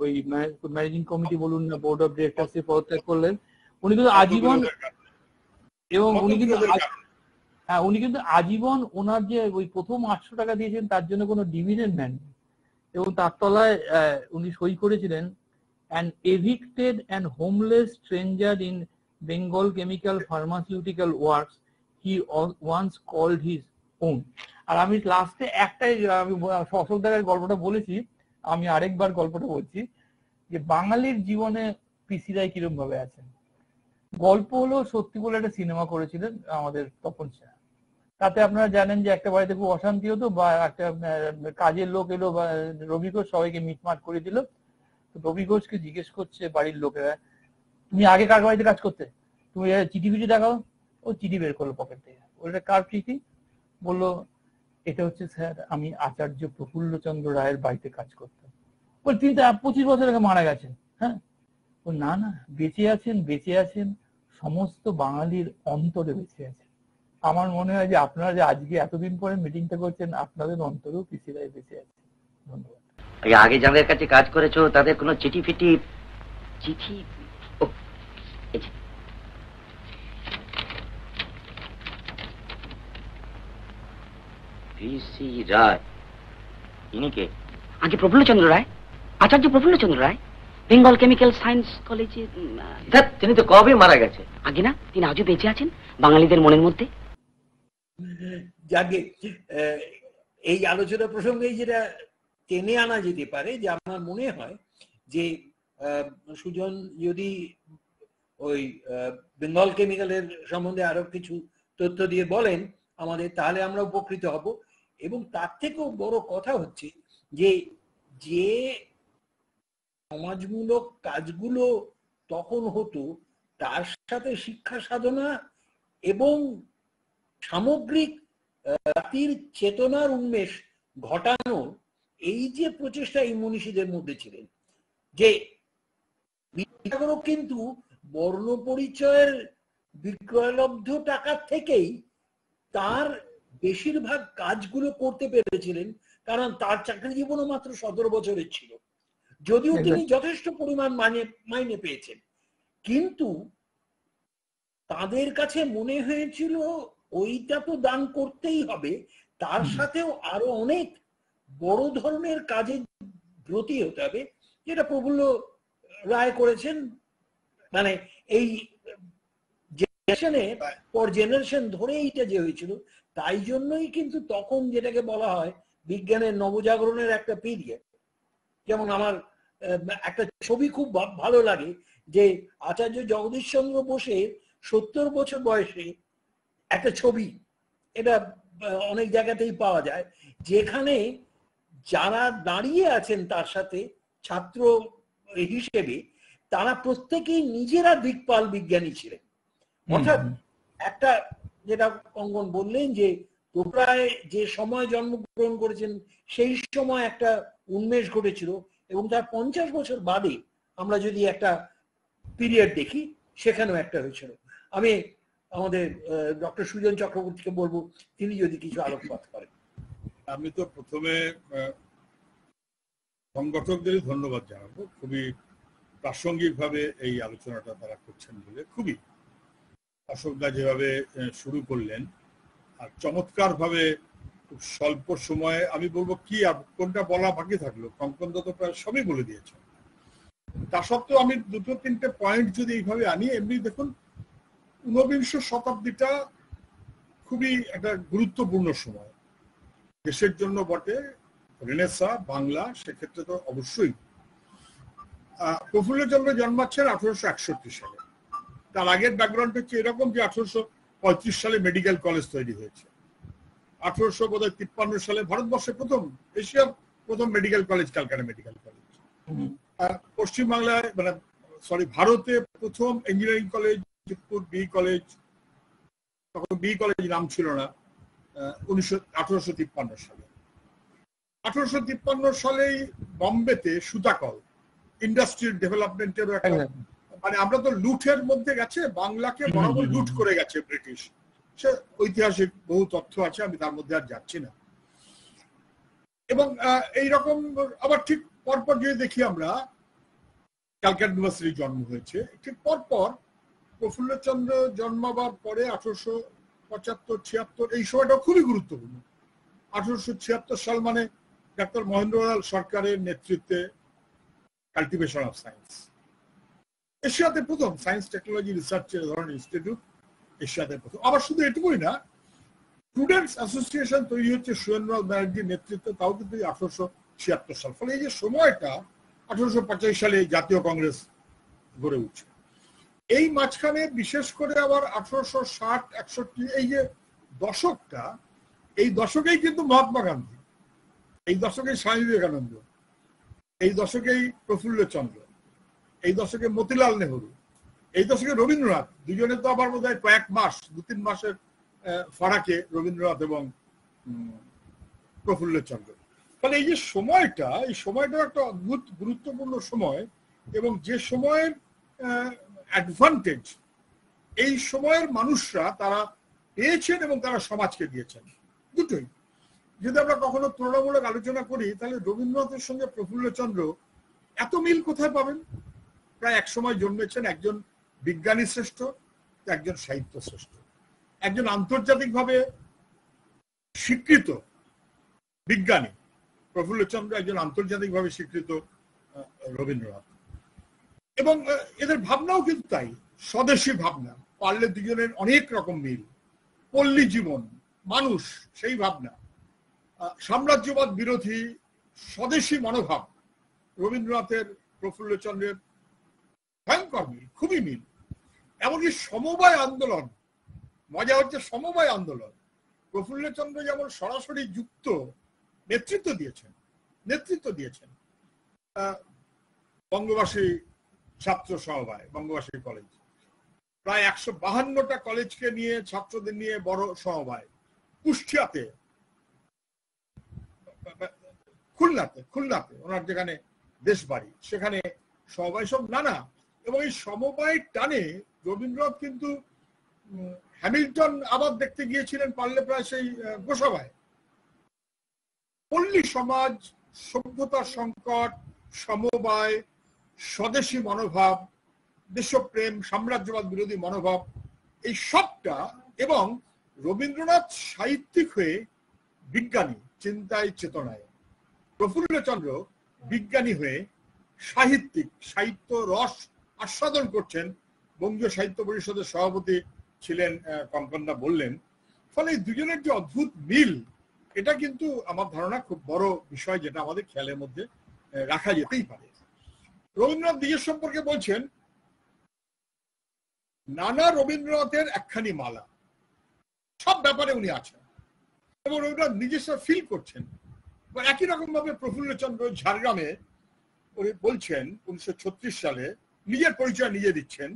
ওই ম্যানেজিং কমিটি বলুন না, বোর্ড অফ ডিরেক্টরস এ পদত্যাগ করলেন। উনি কিন্তু আজীবন, এবং উনি কিন্তু আজীবন ওনার যে ওই প্রথম 800 টাকা দিয়েছেন তার জন্য কোনো ডিভিডেন্ড নেননি, এবং তার তলায় উনি সই করেছিলেন an evicted and homeless stranger in Bengal Chemical Pharmaceutical Works he once called his own. আর আমি লাস্টে একটাই, আমি অশোকদারের গল্পটা বলেছি, আমি আরেকবার গল্পটা বলছি যে বাঙালির জীবনে পিসি রায় কিরম ভাবে আছেন। গল্প হলো, সত্যি বলে একটা সিনেমা করেছিলেন আমাদের তপন সেনা। তাতে আপনারা জানেন যে একটা বাড়িতে খুব অশান্তি হতো, বা একটা কাজের লোক এলো বা রবি ঘোষ সবাইকে মিটমাট করে দিল। রবি ঘোষকে জিজ্ঞেস করছে বাড়ির লোকেরা, তুমি আগে কার বাড়িতে কাজ করতে, তুমি চিঠি ফিঠি দেখাও। ও চিঠি বের করলো পকেট থেকে, ওটা কার চিঠি? বললো এটা হচ্ছে স্যার, আমি আচার্য প্রফুল্লচন্দ্র রায়ের বাড়িতে কাজ করতাম। বল তিনি তো 25 বছর আগে মারা গেছেন। হ্যাঁ, ও না না, বেঁচে আছেন সমস্ত বাঙালির অন্তরে বেঁচে আছেন। আমার মনে হয় যে আপনারা যে আজকে এতদিন পরে মিটিংটা করছেন, আপনাদের অন্তরেও পিসি রায় বেঁচে আছে। ধন্যবাদ। আগে যাদের কাছে কাজ করেছো তাদের কোনো চিঠি পিসি রায়, ইনি কে? আগে প্রফুল্লচন্দ্র রায়, আচার্য প্রফুল্লচন্দ্র রায়, বেঙ্গল কেমিক্যাল সায়েন্স কলেজে। তিনি তো কবে মারা গেছে? আগে না, তিনি আজও বেঁচে আছেন বাঙালিদের মনের মধ্যে। যাকে এই আলোচনা প্রসঙ্গে যেটা টেনে আনা যেতে পারে, যে আমার মনে হয় যে সুজন যদি ওই বেঙ্গল কেমিক্যালের সম্বন্ধে আরো কিছু তথ্য দিয়ে বলেন আমাদের, তাহলে আমরা উপকৃত হব। এবং তার থেকেও বড় কথা হচ্ছে যে যে সমাজমূলক কাজগুলো তখন হতো, তার সাথে শিক্ষা সাধনা এবং সামগ্রিক জাতির চেতনার উন্মেষ ঘটানো, এই যে প্রচেষ্টা এই মনীষীদের মধ্যে ছিলেন, যে বিদ্যাসাগরও কিন্তু বর্ণ পরিচয়ের বিক্রয়লব্ধ টাকা থেকেই তার বেশিরভাগ কাজগুলো করতে পেরেছিলেন, কারণ তার চাকরি জীবনও মাত্র 17 বছরের ছিল, যদিও তিনি যথেষ্ট পরিমাণ মাইনে পেয়েছেন। কিন্তু তাদের কাছে মনে হয়েছিল ওইটা তো দান করতেই হবে, তার সাথেও আরো অনেক বড় ধরনের কাজে ব্রতী হতে হবে, যেটা প্রফুল্ল রায় করেছেন। মানে এই জেনারেশনে পর জেনারেশন ধরে এইটা যে হয়েছিল, তাই জন্যই কিন্তু তখন যেটাকে বলা হয় বিজ্ঞানের নবজাগরণের একটা পিরিয়ড। যেমন আমার একটা ছবি খুব ভালো লাগে, যে আচার্য জগদীশ চন্দ্র বোসের 70 বছর বয়সে একটা ছবি, এটা অনেক জায়গাতেই পাওয়া যায়, যেখানে যারা দাঁড়িয়ে আছেন তার সাথে ছাত্র হিসেবে, তারা প্রত্যেকেই নিজেরা দিকপাল বিজ্ঞানী ছিলেন। অর্থাৎ একটা, যেটা কঙ্গন বললেন যে তোপড়ায় যে সময় জন্মগ্রহণ করেছেন সেই সময় একটা উন্মেষ ঘটেছিল, এবং তার 50 বছর বাদে আমরা যদি একটা পিরিয়ড দেখি, সেখানেও একটা হয়েছিল। আমি আমাদের ডক্টর সুজন চক্রবর্তীকে বলবো, তিনি যদি কিছু আলোকপাত করেন। আমি তো প্রথমে সংগঠকদের ধন্যবাদ জানাবো, খুবই প্রাসঙ্গিকভাবে এই আলোচনাটা তারা করছেন বলে। খুবই অশোকদা যেভাবে শুরু করলেন, আর চমৎকার ভাবে খুব স্বল্প সময়ে, আমি বলবো কি আর কোনটা বলা বাকি থাকলো, কঙ্কনদা তো প্রায় সবই বলে দিয়েছেন। তা সত্ত্বেও আমি 2-3টে পয়েন্ট যদি এইভাবে আনি, এমনি দেখুন 19বিংশ শতাব্দীটা খুবই একটা গুরুত্বপূর্ণ সময়। দেশের জন্য বটে, রেনেসা, বাংলা, সেক্ষেত্রে তো অবশ্যই। প্রফুল্লচন্দ্র জন্মাচ্ছেন 1861 সালে। তার আগের ব্যাকগ্রাউন্ড হচ্ছে এরকম যে 1835 সালে মেডিকেল কলেজ তৈরি হয়েছে। 1853 সালে ভারতবর্ষে প্রথম, এশিয়ার প্রথম medical college Calcutta medical college. পশ্চিমবাংলায় মানে ভারতে প্রথম engineering college Jodhpur B college, তখন বি কলেজ নাম ছিল না, 1853 সালে। 1853 সালেই বম্বেতে সুতাকল ইন্ডাস্ট্রিয়াল ডেভেলপমেন্টের একটা, মানে আমরা তো লুটের মধ্যে গেছে, বাংলাকে বরাবর লুট করে গেছে ব্রিটিশ, সে ঐতিহাসিক বহু তথ্য আছে, আমি তার মধ্যে আর যাচ্ছি না। এবং এইরকম আবার ঠিক পরপর যদি দেখি আমরা, ক্যালকাটা ইউনিভার্সিটির জন্ম হয়েছে ঠিক পরপর। প্রফুল্লচন্দ্র জন্মাবার পরে 1875-76 এই সময়টা খুবই গুরুত্বপূর্ণ। 1876 সাল মানে ডাক্তার মহেন্দ্রলাল সরকারের নেতৃত্বে কাল্টিভেশন অফ সায়েন্স, এশিয়াতে প্রথম সায়েন্স টেকনোলজি রিসার্চের ধরনের ইনস্টিটিউট, এশিয়াতে প্রথম। আবার শুধু এটুকুই না, স্টুডেন্টস অ্যাসোসিয়েশন তৈরি হচ্ছে সুরেন্দ্রনাথ ব্যানার্জির নেতৃত্বে, তাও কিন্তু 1876 সাল। ফলে এই যে সময়টা 1885 সালে জাতীয় কংগ্রেস গড়ে উঠছে। এই মাঝখানে বিশেষ করে আবার 1860-61 এই যে দশকটা, এই দশকেই কিন্তু মহাত্মা গান্ধী, এই দশকেই স্বামী বিবেকানন্দ, এই দশকেই প্রফুল্লচন্দ্র, এই দশকে মতিলাল নেহরু, এই দশকে রবীন্দ্রনাথ, দুজনে তো আবার বোধহয় কয়েক মাস, 2-3 মাসের ফারাকে রবীন্দ্রনাথ এবং প্রফুল্লচন্দ্র। ফলে এই যে সময়টা, এই সময়টা একটা অদ্ভুত গুরুত্বপূর্ণ সময়, এবং যে সময়ের অ্যাডভান্টেজ এই সময়ের মানুষরা তারা পেয়েছেন এবং তারা সমাজকে দিয়েছেন, দুটোই। যদি আমরা কখনো তুলনামূলক আলোচনা করি, তাহলে রবীন্দ্রনাথের সঙ্গে প্রফুল্লচন্দ্র এত মিল কোথায় পাবেন? প্রায় এক সময় জন্মেছেন একজন বিজ্ঞানী শ্রেষ্ঠ, একজন সাহিত্য শ্রেষ্ঠ, একজন আন্তর্জাতিকভাবে স্বীকৃত বিজ্ঞানী প্রফুল্লচন্দ্র, একজন আন্তর্জাতিকভাবে স্বীকৃত রবীন্দ্রনাথ। এবং এদের ভাবনাও কিন্তু তাই, স্বদেশী ভাবনা, পারলে দুজনের অনেক রকম মিল। পল্লী জীবন, মানুষ, সেই ভাবনা, সাম্রাজ্যবাদ বিরোধী স্বদেশী মনোভাব, রবীন্দ্রনাথের প্রফুল্লচন্দ্রের ভয়ঙ্কর মিল, খুবই মিল। এমনকি সমবায় আন্দোলন, মজা হচ্ছে সমবায় আন্দোলন, প্রফুল্লচন্দ্র যেমন সরাসরি যুক্ত, নেতৃত্ব দিয়েছেন বঙ্গবাসী ছাত্র সমবায়, বঙ্গবাসী কলেজ, প্রায় 152টা কলেজকে নিয়ে, ছাত্রদের নিয়ে বড় সমবায়, কুষ্টিয়াতে, খুলনাতে ওনার যেখানে দেশ বাড়ি, সেখানে সমবায়, সব নানা। এবং এই সমবায় টানে রবীন্দ্রনাথ কিন্তু হ্যামিল্টন আবার দেখতে গিয়েছিলেন, পারলে প্রায় সেই গোসাবায়। পল্লী সমাজ, সভ্যতার সংকট, সমবায়, স্বদেশী মনোভাব, দেশপ্রেম, সাম্রাজ্যবাদ বিরোধী মনোভাব, এই সবটা। এবং রবীন্দ্রনাথ সাহিত্যিক হয়ে বিজ্ঞানী, চিন্তায় চেতনায়, প্রফুল্লচন্দ্র বিজ্ঞানী হয়ে সাহিত্যিক, সাহিত্য রস আস্বাদন করছেন। বঙ্গীয় সাহিত্য পরিষদের সভাপতি ছিলেন কঙ্কনদা বললেন। ফলে এই দুজনের যে অদ্ভুত মিল, এটা কিন্তু আমার ধারণা খুব বড় বিষয়, যেটা আমাদের খেয়ালের মধ্যে রাখা যেতেই পারে। রবীন্দ্রনাথ নিজের সম্পর্কে বলছেন, নানা রবীন্দ্রনাথের একখানি মালা, সব ব্যাপারে উনি আছেন। এবং রবীন্দ্রনাথ নিজস্ব ফিল করছেন। একই রকম ভাবে প্রফুল্লচন্দ্র ঝাড়গ্রামে উনি বলছেন 1936 সালে, নিজের পরিচয় নিজে দিচ্ছেন,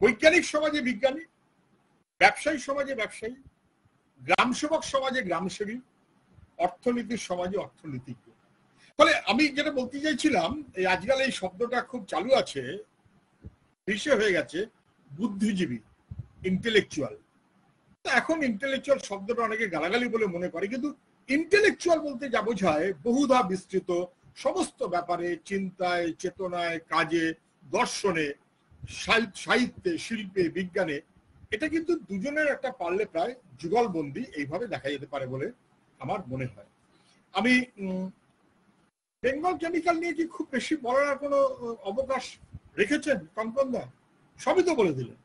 বৈজ্ঞানিক সমাজে বিজ্ঞানী, ব্যবসায়ী সমাজে ব্যবসায়ী, গ্রাম সেবক সমাজে গ্রামসেবী, অর্থনীতির সমাজে অর্থনীতিজ্ঞ। ফলে আমি যেটা বলতে চাইছিলাম, এই আজকাল এই শব্দটা খুব চালু আছে, বিষয় হয়ে গেছে বুদ্ধিজীবী, ইন্টেলেকচুয়াল। এখন ইন্টেলেকচুয়াল শব্দটা অনেকে গালাগালি বলে মনে করে, কিন্তু ইন্টেলেকচুয়াল বলতে যা বোঝায় বহুধা বিস্তৃত, সমস্ত ব্যাপারে, চিন্তায়, চেতনায়, কাজে, দর্শনে, সাহিত্যে, শিল্পে, বিজ্ঞানে, এটা কিন্তু দুজনের একটা পারলে প্রায় যুগলবন্দি এইভাবে দেখা যেতে পারে বলে আমার মনে হয়। আমি বেঙ্গল কেমিক্যাল নিয়ে কি খুব বেশি বলার কোনো অবকাশ রেখেছেন কঙ্কনদা? সবই তো বলে দিলেন।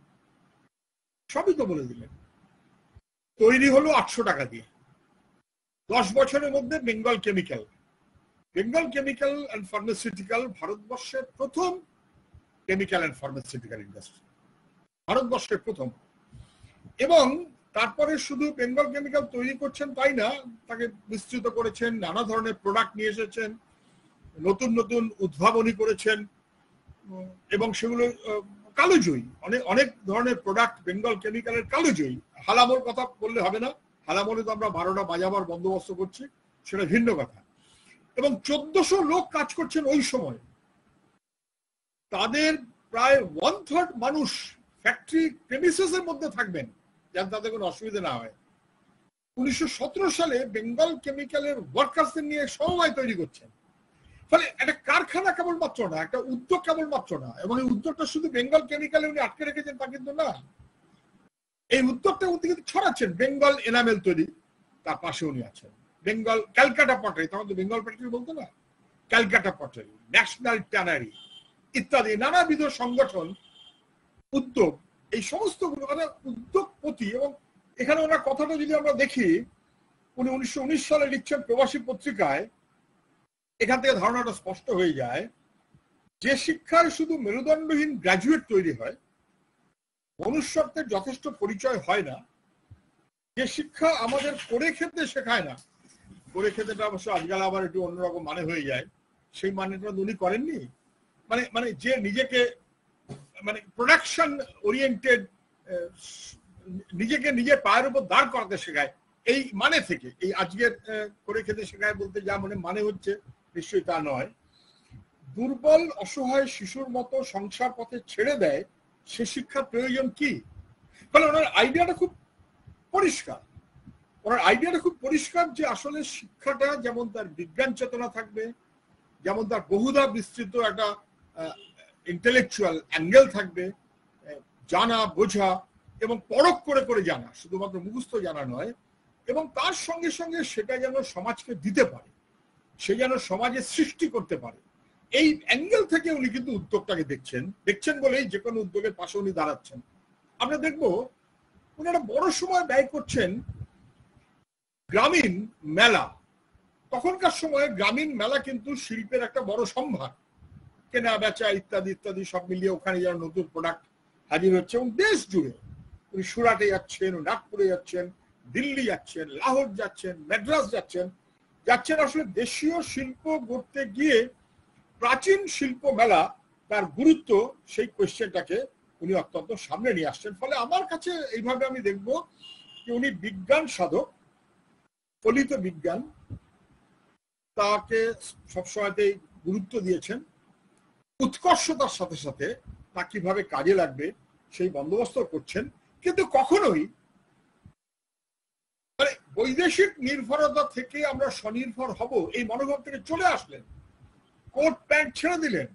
তৈরি হলো 800 টাকা দিয়ে, 10 বছরের মধ্যে বেঙ্গল কেমিক্যাল অ্যান্ড ফার্মাসিউটিক্যাল ভারতবর্ষের প্রথম কেমিক্যাল অ্যান্ড ফার্মাসিউটিক্যাল ইন্ডাস্ট্রি, ভারতবর্ষের প্রথম। এবং তারপরে শুধু বেঙ্গল কেমিক্যাল তৈরি করছেন তাই না, তাকে বিস্তৃত করেছেন, নানা ধরনের প্রোডাক্ট নিয়ে এসেছেন, নতুন নতুন উদ্ভাবনী করেছেন, এবং সেগুলো কালোজয়ী, অনেক ধরনের প্রোডাক্ট বেঙ্গল কেমিক্যালের কালোজয়ী। হালামোর কথা বললে হবে না, হালামোলে তো আমরা 12টা বাজাবার বন্দোবস্ত করছি, সেটা ভিন্ন কথা। এবং 1400 লোক কাজ করছেন ওই সময়, তাদের প্রায় 1/3 মানুষ ফ্যাক্টরি প্রেমিসেসের মধ্যে থাকবেন, যাতে তাদের কোনো অসুবিধা না হয়। 1917 সালে বেঙ্গল কেমিক্যালের ওয়ার্কার্সদের নিয়ে সমবায় তৈরি করছেন। ফলে একটা কারখানা কেবলমাত্র না, একটা উদ্যোগ কেবলমাত্র না, এবং এই উদ্যোগটা শুধু বেঙ্গল কেমিক্যালে উনি আটকে রেখেছেন তা কিন্তু না, এই উদ্যোগটা উনি কিন্তু ছড়াচ্ছেন। বেঙ্গল এনামেল তৈরি, তার পাশে উনি আছেন। বেঙ্গল ক্যালকাটা পটারি, তখন তো বেঙ্গল পটারি বলতো না, ক্যালকাটা পটারি, ন্যাশনাল ট্যানারি ইত্যাদি নানাবিধ সংগঠন, উদ্যোগ, এই সমস্ত উদ্যোগপতি। এবং এখানে ওনার কথাটা যদি আমরা দেখি, উনি 1919 সালে লিখছেন প্রবাসী পত্রিকায়, এখান থেকে ধারণাটা স্পষ্ট হয়ে যায় যে শিক্ষায় শুধু মেরুদণ্ডহীন গ্রাজুয়েট তৈরি হয়, মনুষ্যত্বের যথেষ্ট পরিচয় হয় না, যে শিক্ষা আমাদের করে খেতে শেখায় না। করে খেতেটা অবশ্য আজকাল আবার একটু অন্যরকম মানে হয়ে যায়, সেই মানেটা উনি করেননি। মানে যে নিজেকে প্রোডাকশন ওরিয়েন্টেড, নিজেকে নিজের পায়ের উপর দাঁড় করাতে শেখায়, এই মানে থেকে এই আজকের করে খেতে শেখায় বলতে যা মানে হচ্ছে নিশ্চয়ই তা নয়। দুর্বল অসহায় শিশুর মতো সংসার পথে ছেড়ে দেয়, সে শিক্ষার প্রয়োজন কি? ফলে ওনার আইডিয়াটা খুব পরিষ্কার, যে আসলে শিক্ষাটা যেমন তার বিজ্ঞান চেতনা থাকবে, যেমন তার বহুধা বিস্তৃত একটা ইন্টেলেকচুয়াল অ্যাঙ্গেল থাকবে, জানা বোঝা এবং পরখ করে করে জানা, শুধুমাত্র মুখস্থ জানা নয়, এবং তার সঙ্গে সঙ্গে সেটা যেন সমাজকে দিতে পারে, সে যেন সমাজে সৃষ্টি করতে পারে। এই অ্যাঙ্গেল থেকে উনি কিন্তু উদ্যোগটাকে দেখছেন বলেই যে কোনো উদ্যোগের পাশে উনি দাঁড়াচ্ছেন। আমরা দেখবো উনি একটা বড় সময় ব্যয় করছেন গ্রামীণ মেলা। তখনকার সময়ে গ্রামীণ মেলা কিন্তু শিল্পের একটা বড় সম্ভার, কেনা বেচা ইত্যাদি ইত্যাদি সব মিলিয়ে ওখানে যেন নতুন প্রোডাক্ট হাজির হচ্ছে। এবং দেশ জুড়ে উনি সুরাটে যাচ্ছেন, নাগপুরে যাচ্ছেন, দিল্লি যাচ্ছেন, লাহোর যাচ্ছেন, মাদ্রাজ যাচ্ছেন। আসলে দেশীয় শিল্প গড়তে গিয়ে প্রাচীন শিল্প মেলা তার গুরুত্ব, সেই কোয়েশ্চেনটাকে উনি অত্যন্ত সামনে নিয়ে আসছেন। ফলে আমার কাছে এইভাবে আমি দেখব যে উনি বিজ্ঞান সাধক, ফলিত বিজ্ঞান, তাকে সবসময়তেই গুরুত্ব দিয়েছেন। উৎকর্ষতার সাথে সাথে তা কিভাবে কাজে লাগবে সেই বন্দোবস্ত করছেন, কিন্তু কখনোই বৈদেশিক নির্ভরতা থেকে আমরা স্বনির্ভর হব এই মনোভাব থেকে চলে আসলেন। কোট প্যান্ট ছেড়ে দিলেন,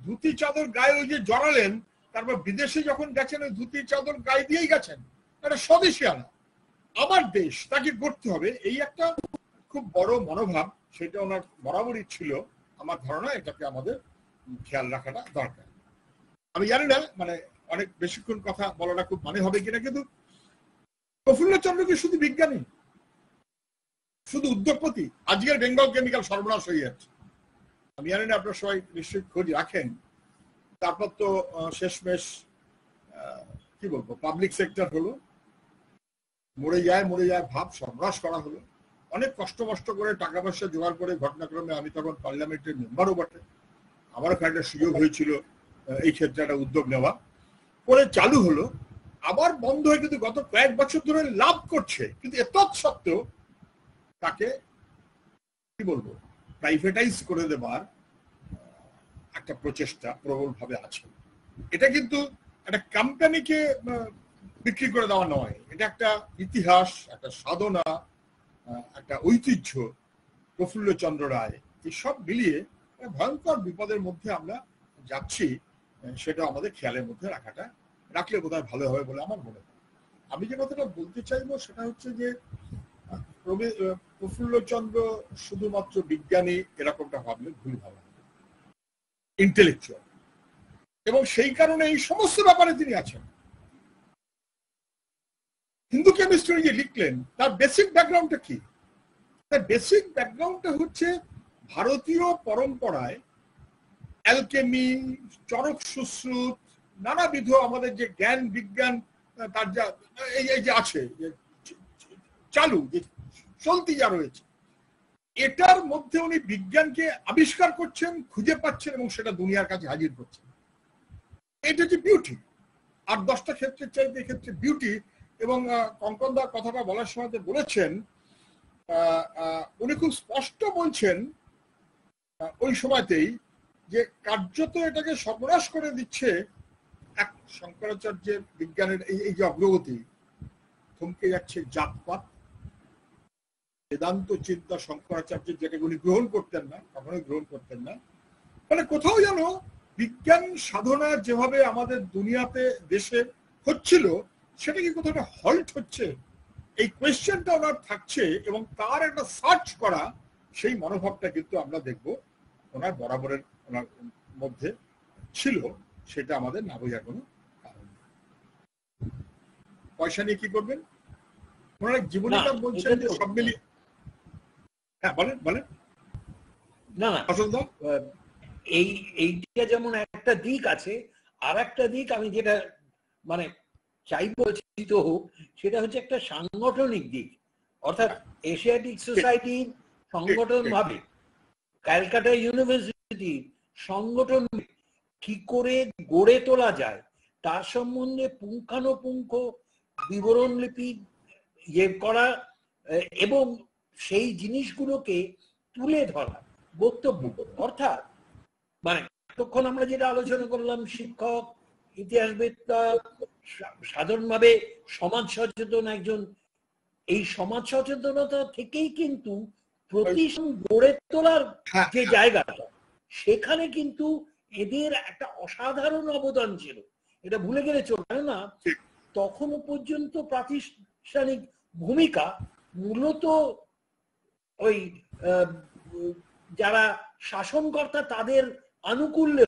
ধুতি চাদর গায়ে ওই যে জড়ালেন, তারপর বিদেশে যখন গেছেন ওই ধুতি চাদর গায়ে দিয়েই গেছেন। একটা স্বদেশী আনা, আমার দেশ, তাকে গড়তে হবে, এই একটা খুব বড় মনোভাব, সেটা ওনার বরাবরই ছিল। আমার ধারণা এটাকে আমাদের খেয়াল রাখাটা দরকার। আমি জানি না অনেক বেশিক্ষণ কথা বলাটা খুব হবে কিনা, কিন্তু প্রফুল্লচন্দ্র কি শুধু বিজ্ঞানী, শুধু উদ্যোগপতি? আজকের বেঙ্গল কেমিক্যাল সর্বনাশ হয়ে যাচ্ছে, আমি জানি না আপনারা সবাই নিশ্চয়ই খোঁজ রাখেন। তারপর তো শেষমেশ কি বলবো, পাবলিক সেক্টর হলো, মরে যায় ভাব, সর্বনাশ করা হলো। অনেক কষ্ট করে টাকা পয়সা জোগাড় করে, ঘটনাক্রমে আমি তখন পার্লামেন্টের মেম্বারও বটে, আমারও একটা সুযোগ হয়েছিল এই ক্ষেত্রে একটা উদ্যোগ নেওয়া, করে চালু হলো, আবার বন্ধ হয়ে কিন্তু গত কয়েক বছর ধরে লাভ করছে। কিন্তু তৎসত্ত্বেও তাকে কি বলবো, প্রাইভেটাইজ করে দেবার একটা প্রচেষ্টা প্রবলভাবে আছে। এটা কিন্তু একটা কোম্পানিকে বিক্রি করে দেওয়া নয়, এটা একটা ইতিহাস, একটা সাধনা, একটা ঐতিহ্য। প্রফুল্লচন্দ্র রায়, এই সব মিলিয়ে ভয়ঙ্কর বিপদের মধ্যে আমরা যাচ্ছি, সেটা আমাদের খেয়ালের মধ্যে রাখলে বোধহয় ভালো হবে বলে আমার মনে হয়। আমি যে কথাটা বলতে চাইবো সেটা হচ্ছে যে প্রফুল্লচন্দ্র শুধুমাত্র বিজ্ঞানী এরকমটা ভাবলে ভুল ভাবা হবে, ইন্টেলেকচুয়াল, এবং সেই কারণে এই সমস্ত ব্যাপারে তিনি আছেন। হিন্দু কেমিস্ট্রি যে লিখলেন, তার বেসিক ব্যাকগ্রাউন্ডটা কি? বেসিক ব্যাকগ্রাউন্ডটা হচ্ছে ভারতীয় পরম্পরায় অ্যালকেমি, চরক সুশ্রুত, নানাবিধ আমাদের যে জ্ঞান বিজ্ঞান তার যা এই যে আছে চালু যে চলতি যা রয়েছে, এটার মধ্যে উনি বিজ্ঞানকে আবিষ্কার করছেন, খুঁজে পাচ্ছেন এবং সেটা দুনিয়ার কাছে হাজির করছেন। এটা হচ্ছে বিউটি। আর 10টা ক্ষেত্রের চাইতে ক্ষেত্রে বিউটি। এবং কঙ্কনদা কথাটা বলার সময় বলেছেন, উনি খুব স্পষ্ট বলছেন ওই সময়তেই যে কার্যত এটাকে সর্বনাশ করে দিচ্ছে এক শঙ্করাচার্যের বিজ্ঞানের এই যে অগ্রগতি, থমকে যাচ্ছে জাতপাত, বেদান্ত চিন্তা শঙ্করাচার্য যেটা উনি গ্রহণ করতেন না, কখনোই গ্রহণ করতেন না। মানে কোথাও যেন বিজ্ঞান সাধনা যেভাবে আমাদের দুনিয়াতে দেশে হচ্ছিল সেটা কি কোথাও হল্ট হচ্ছে, এই কোয়েশ্চেনটা ওনার থাকছে এবং তার একটা সার্চ করা সেই মনোভাবটা কিন্তু আমরা দেখব ওনার বরাবরের ওনার মধ্যে ছিল। সেটা আমাদের না বোঝার কোনো কারণ। পয়সা নিয়ে কি করবেন ওনার জীবনীটা বলছেন যে সব মিলিয়ে। হ্যাঁ বলেন বলেন। না না, এইটা যেমন একটা দিক আছে, আর একটা দিক আমি যেটা মানে চাইবো চিন্তিত হোক, সেটা হচ্ছে একটা সাংগঠনিক দিক। অর্থাৎ এশিয়াটিক সোসাইটির সংগঠন ভাবে, ক্যালকাটা ইউনিভার্সিটি সংগঠন কি করে গড়ে তোলা যায় তার সম্বন্ধে পুঙ্খানুপুঙ্খ বিবরণলিপি ইয়ে করা এবং সেই জিনিসগুলোকে তুলে ধরা, বক্তব্য। অর্থাৎ মানে তখন আমরা যেটা আলোচনা করলাম, শিক্ষক, ইতিহাসবিদরা, সাধারণভাবে সমাজ সচেতন একজন, এই সমাজ সচেতনতা থেকেই কিন্তু প্রতিষ্ঠান গড়ে তোলার যে জায়গাটা, সেখানে কিন্তু এদের একটা অসাধারণ অবদান ছিল। এটা ভুলে গেলে চলবে না। তখনও পর্যন্ত প্রাতিষ্ঠানিক ভূমিকা মূলত ওই যারা শাসনকর্তা তাদের আনুকূল্যে,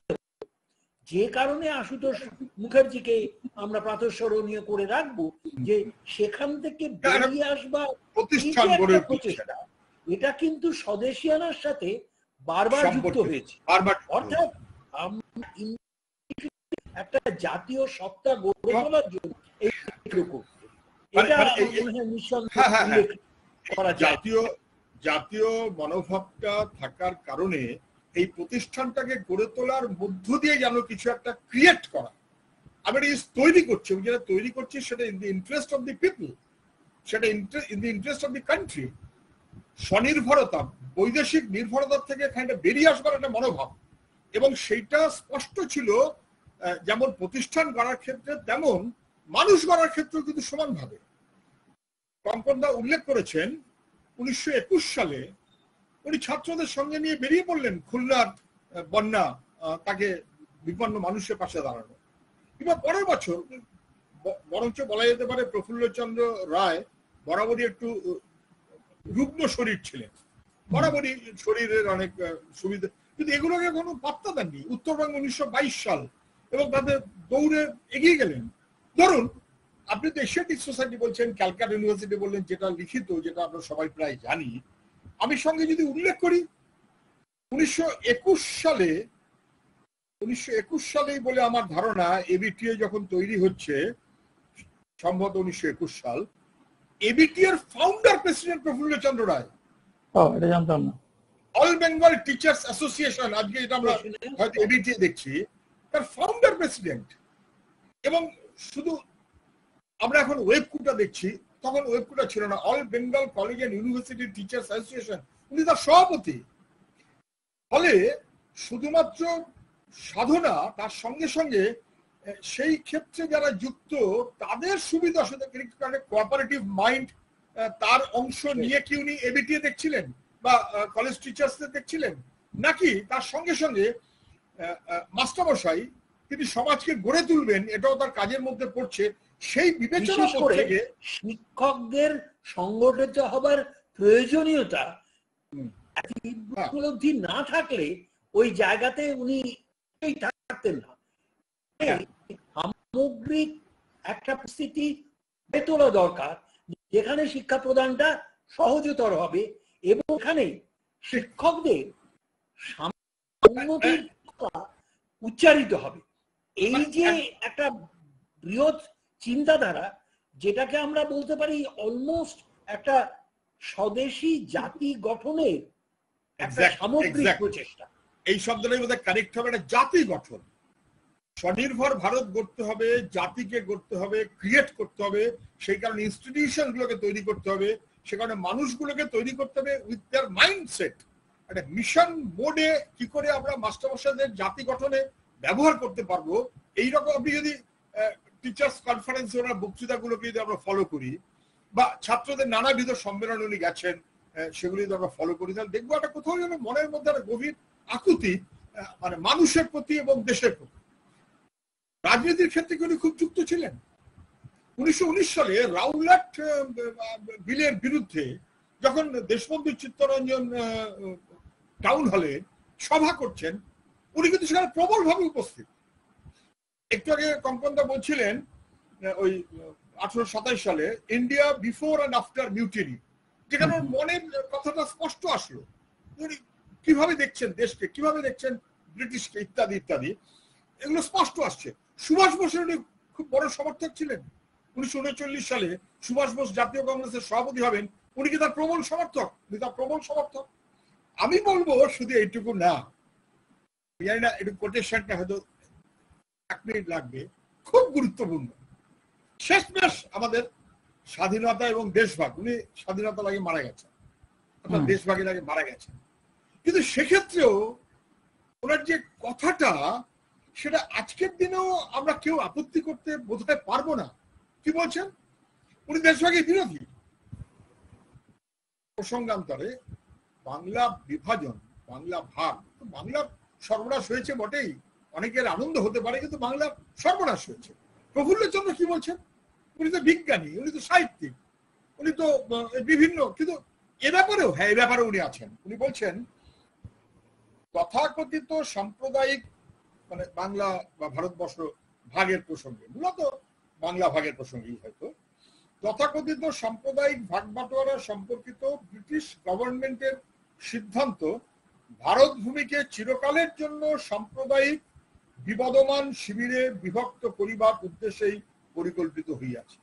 যে কারণে আশুতোষ মুখার্জিকে আমরা প্রাতঃস্মরণীয় করে রাখবো, যে সেখান থেকে বেরিয়ে আসবা প্রচেষ্টা, এটা কিন্তু স্বদেশিয়ানার সাথে বারবার যুক্ত হয়েছে। অর্থাৎ একটা জাতীয় সত্তা গড়ে তোলার জন্য জাতীয় মনোভাবটা থাকার কারণে এই প্রতিষ্ঠানটাকে গড়ে তোলার মধ্য দিয়ে যেন কিছু একটা ক্রিয়েট করা, আমরা তৈরি করছি, যেটা তৈরি করছি সেটা in the interest of the people, সেটা in the interest of the country. স্বনির্ভরতা, বৈদেশিক নির্ভরতার থেকে খানিকটা বেরিয়ে আসবার একটা মনোভাব, এবং সেইটা স্পষ্ট ছিল যেমন প্রতিষ্ঠান গড়ার ক্ষেত্রে তেমন মানুষ গড়ার ক্ষেত্রেও কিন্তু সমানভাবে। কঙ্কনদা উল্লেখ করেছেন 1921 সালে উনি ছাত্রদের সঙ্গে নিয়ে বেরিয়ে পড়লেন খুলনার বন্যা, তাকে বিপন্ন মানুষের পাশে দাঁড়ানো। কিংবা পরের বছর বরঞ্চ বলা যেতে পারে প্রফুল্লচন্দ্র রায় বরাবরই একটু রুগ্ন শরীর ছিলেন, বরাবরই শরীরের অনেক সুবিধা, কিন্তু এগুলোকে কোনো পাত্তা দেননি। উত্তরবঙ্গ 1922 সাল, এবং তাদের দৌড়ে এগিয়ে গেলেন। ধরুন আপনি তো এশিয়াটিক সোসাইটি বলছেন, ক্যালকাটা ইউনিভার্সিটি বললেন, যেটা লিখিত, যেটা আমরা সবাই প্রায় জানি। আমি সঙ্গে যদি উল্লেখ করি 1921 সালেই বলে আমার ধারণা, এবিটিএ যখন তৈরি হচ্ছে, সম্ভবত 1921 সাল, এবিটি এর ফাউন্ডার প্রেসিডেন্ট প্রফুল্লচন্দ্র রায়। এটা জানতাম না। অল বেঙ্গল টিচার্স অ্যাসোসিয়েশন, আজকে এটা আমরা হয়তো এবিটি দেখছি, তার ফাউন্ডার প্রেসিডেন্ট। এবং শুধু আমরা এখন ওয়েবকুটা দেখছি, তখন ওয়েবকুটা ছিল না, all Bengal college and university teachers association, উনি তার সভাপতি। ফলে শুধুমাত্র সাধনা, তার সঙ্গে সঙ্গে সেই ক্ষেত্রে যারা যুক্ত তাদের সুবিধা কোঅপারেটিভ মাইন্ড, তার অংশ নিয়ে কি উনি এবিটি দেখছিলেন বা কলেজ টিচার্সদের দেখছিলেন, নাকি তার সঙ্গে সঙ্গে মাস্টারমশাই তিনি সমাজকে গড়ে তুলবেন, এটাও তার কাজের মধ্যে পড়ছে, সেই বিবেচনা থেকে শিক্ষকদের সংগঠিত হবার প্রয়োজনীয়তা উপলব্ধি না থাকলে ওই জায়গাতে উনি থাকতেন না। সামগ্রিক একটা পরিস্থিতি গড়ে তোলা দরকার, যেখানে শিক্ষা প্রদানটা সহজতর হবে এখানে শিক্ষকদের উন্নতির কথা উচ্চারিত হবে। এই যে একটা বৃহৎ চিন্তাধারা, যেটাকে আমরা বলতে পারি অলমোস্ট একটা স্বদেশী জাতি গঠনের একটা সামগ্রিক প্রচেষ্টা। এই শব্দটাই বোধহয় কারেক্ট হবে, একটা জাতি গঠন। স্বনির্ভর ভারত গড়তে হবে, জাতিকে গড়তে হবে, ক্রিয়েট করতে হবে। সেই কারণে ইনস্টিটিউশন গুলোকে তৈরি করতে হবে, সে কারণে মানুষগুলোকে তৈরি করতে হবে উইথ দেয়ার মাইন্ডসেট। একটা মিশন মোডে কি করে আমরা মাস্টারমশাইদের জাতি গঠনে ব্যবহার করতে পারবো, এইরকম আপনি যদি টিচার্স কনফারেন্স ওনার বক্তৃতাগুলোকে যদি আমরা ফলো করি, বা ছাত্রদের নানাবিধ সম্মেলনে উনি গেছেন সেগুলি যদি আমরা ফলো করি, তাহলে দেখবো একটা কোথাও যেন মনের মধ্যে একটা গভীর আকুতি, মানে মানুষের প্রতি এবং দেশের প্রতি। রাজনীতির ক্ষেত্রে উনি খুব যুক্ত ছিলেন। 1919 সালে রাউলাট বিলের বিরুদ্ধে যখন দেশবন্ধু চিত্তরঞ্জন টাউন হলে সভা করছেন, উনি কিন্তু সেখানে প্রবলভাবে উপস্থিত। একটু আগে কঙ্কনদা বলছিলেন ওই 1827 সালে India before and after mutiny, যেখানে মনের কথাটা স্পষ্ট আসলো। উনি কিভাবে দেখছেন দেশকে, কিভাবে দেখছেন ব্রিটিশকে, ইত্যাদি ইত্যাদি, এগুলো স্পষ্ট আসছে। সুভাষ বোসের উনি খুব বড় সমর্থক ছিলেন। 1939 সালে সুভাষ বোস জাতীয় কংগ্রেসের সভাপতি হবেন, উনি কি তার প্রবল সমর্থক? আমি বলবো শুধু এইটুকু না, জানি না একটু কোটেশনটা হয়তো 1 মিনিট লাগবে, খুব গুরুত্বপূর্ণ। শেষমেশ আমাদের স্বাধীনতা এবং দেশভাগ, উনি স্বাধীনতা লাগে মারা গেছেন, অর্থাৎ দেশভাগের আগে মারা গেছেন, কিন্তু সেক্ষেত্রেও ওনার যে কথাটা, সেটা আজকের দিনেও আমরা কেউ আপত্তি করতে বোধহয় পারবো না। কি বলছেন? উনি দেশভাগের বিরোধী। প্রসঙ্গান্তরে বাংলা বিভাজন, বাংলা ভাগ, বাংলা সর্বনাশ হয়েছে বটেই, অনেকের আনন্দ হতে পারে, কিন্তু বাংলা সর্বনাশ হয়েছে। প্রফুল্লচন্দ্র কি বলছেন? উনি তো বিজ্ঞানী, উনি তো সাহিত্যিক, উনি তো বিভিন্ন, কিন্তু এ ব্যাপারেও, হ্যাঁ, এ ব্যাপারে উনি আছেন। উনি বলছেন তথাকথিত সাম্প্রদায়িক, মানে বাংলা বা ভারতবর্ষ ভাগের প্রসঙ্গে, মূলত বাংলা ভাগের প্রসঙ্গেই হয়তো, তথাকথিত সাম্প্রদায়িক ভাগ বাটোয়ারা সম্পর্কিত ব্রিটিশ গভর্নমেন্টের সিদ্ধান্ত ভারত ভূমিকে চিরকালের জন্য সাম্প্রদায়িক বিবদমান শিবিরে বিভক্ত করিবার উদ্দেশ্যেই পরিকল্পিত হইয়াছে।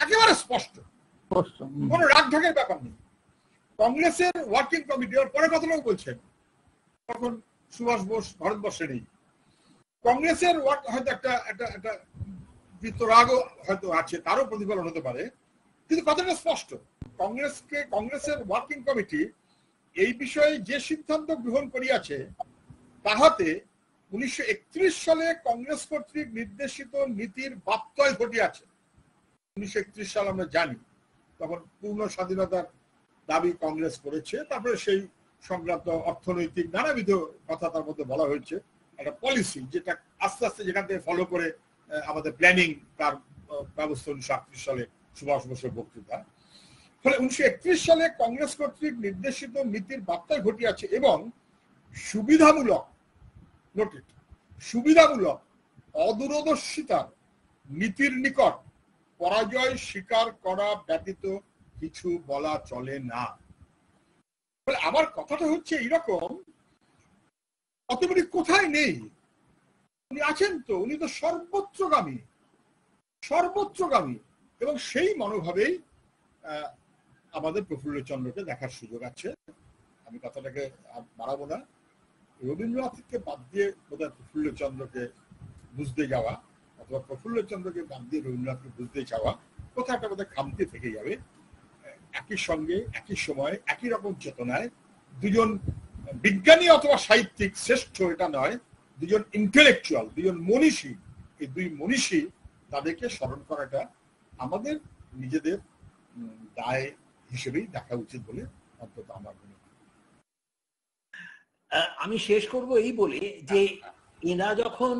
একেবারে স্পষ্ট, কোনো রাগঢাকের ব্যাপার নেই। কংগ্রেসের ওয়ার্কিং কমিটি, ওর পরে কথাটাও বলছেন, তখন সুভাষ বোস ভারতবর্ষে নেই। কংগ্রেসের হয়তো একটা বিতরাগও হয়তো আছে, তারও প্রতিফলন হতে পারে, কিন্তু কথাটা স্পষ্ট। কংগ্রেসের ওয়ার্কিং কমিটি এই বিষয়ে যে সিদ্ধান্ত গ্রহণ করিয়াছে, তাহাতে 1931 সালে কংগ্রেস কর্তৃক নির্দেশিত নীতির বাপ্তয় ঘটিয়াছে। 1931 সাল আমরা জানি, তখন পূর্ণ স্বাধীনতার দাবি কংগ্রেস করেছে। তারপরে সেই সংক্রান্ত অর্থনৈতিক নানাবিধ কথা তার মধ্যে বলা হয়েছে, একটা পলিসি যেটা আস্তে আস্তে যেখান থেকে ফলো করে আমাদের প্ল্যানিং, তার ব্যবস্থা 1938 সালে সুভাষ বোসের বক্তৃতা। ফলে 1931 সালে কংগ্রেস কর্তৃক নির্দেশিত নীতির বাপ্তয় ঘটিয়াছে এবং সুবিধামূলক, নোটেড, সুবিধামূলক অদূরদর্শিতার নীতির নিকট পরাজয় স্বীকার করা ব্যতীত কিছু বলা চলে না। আমার কথাটা হচ্ছে এইরকম, অতএব কোথায় নেই, উনি আছেন তো, উনি তো সর্বত্রগামী, সর্বত্রগামী, এবং সেই মনোভাবেই আমাদের প্রফুল্লচন্দ্রকে দেখার সুযোগ আছে। আমি কথাটাকে বাড়াবো না। রবীন্দ্রনাথকে বাদ দিয়ে বোধহয় প্রফুল্লচন্দ্রকে বুঝতে যাওয়া, অথবা প্রফুল্লচন্দ্রকে বাদ দিয়ে রবীন্দ্রনাথকে বুঝতে যাওয়া, কোথাও একটা বোধহয় খামতি থেকে যাবে। একই সঙ্গে, একই সময়, একই রকম চেতনায় দুজন বিজ্ঞানী অথবা সাহিত্যিক শ্রেষ্ঠ এটা নয়, দুজন ইন্টেলেকচুয়াল, দুজন মনীষী, এই দুই মনীষী, তাদেরকে স্মরণ করাটা আমাদের নিজেদের দায় হিসেবেই দেখা উচিত বলে অন্তত আমার মনে হয়। আমি শেষ করব এই বলে যে এরা যখন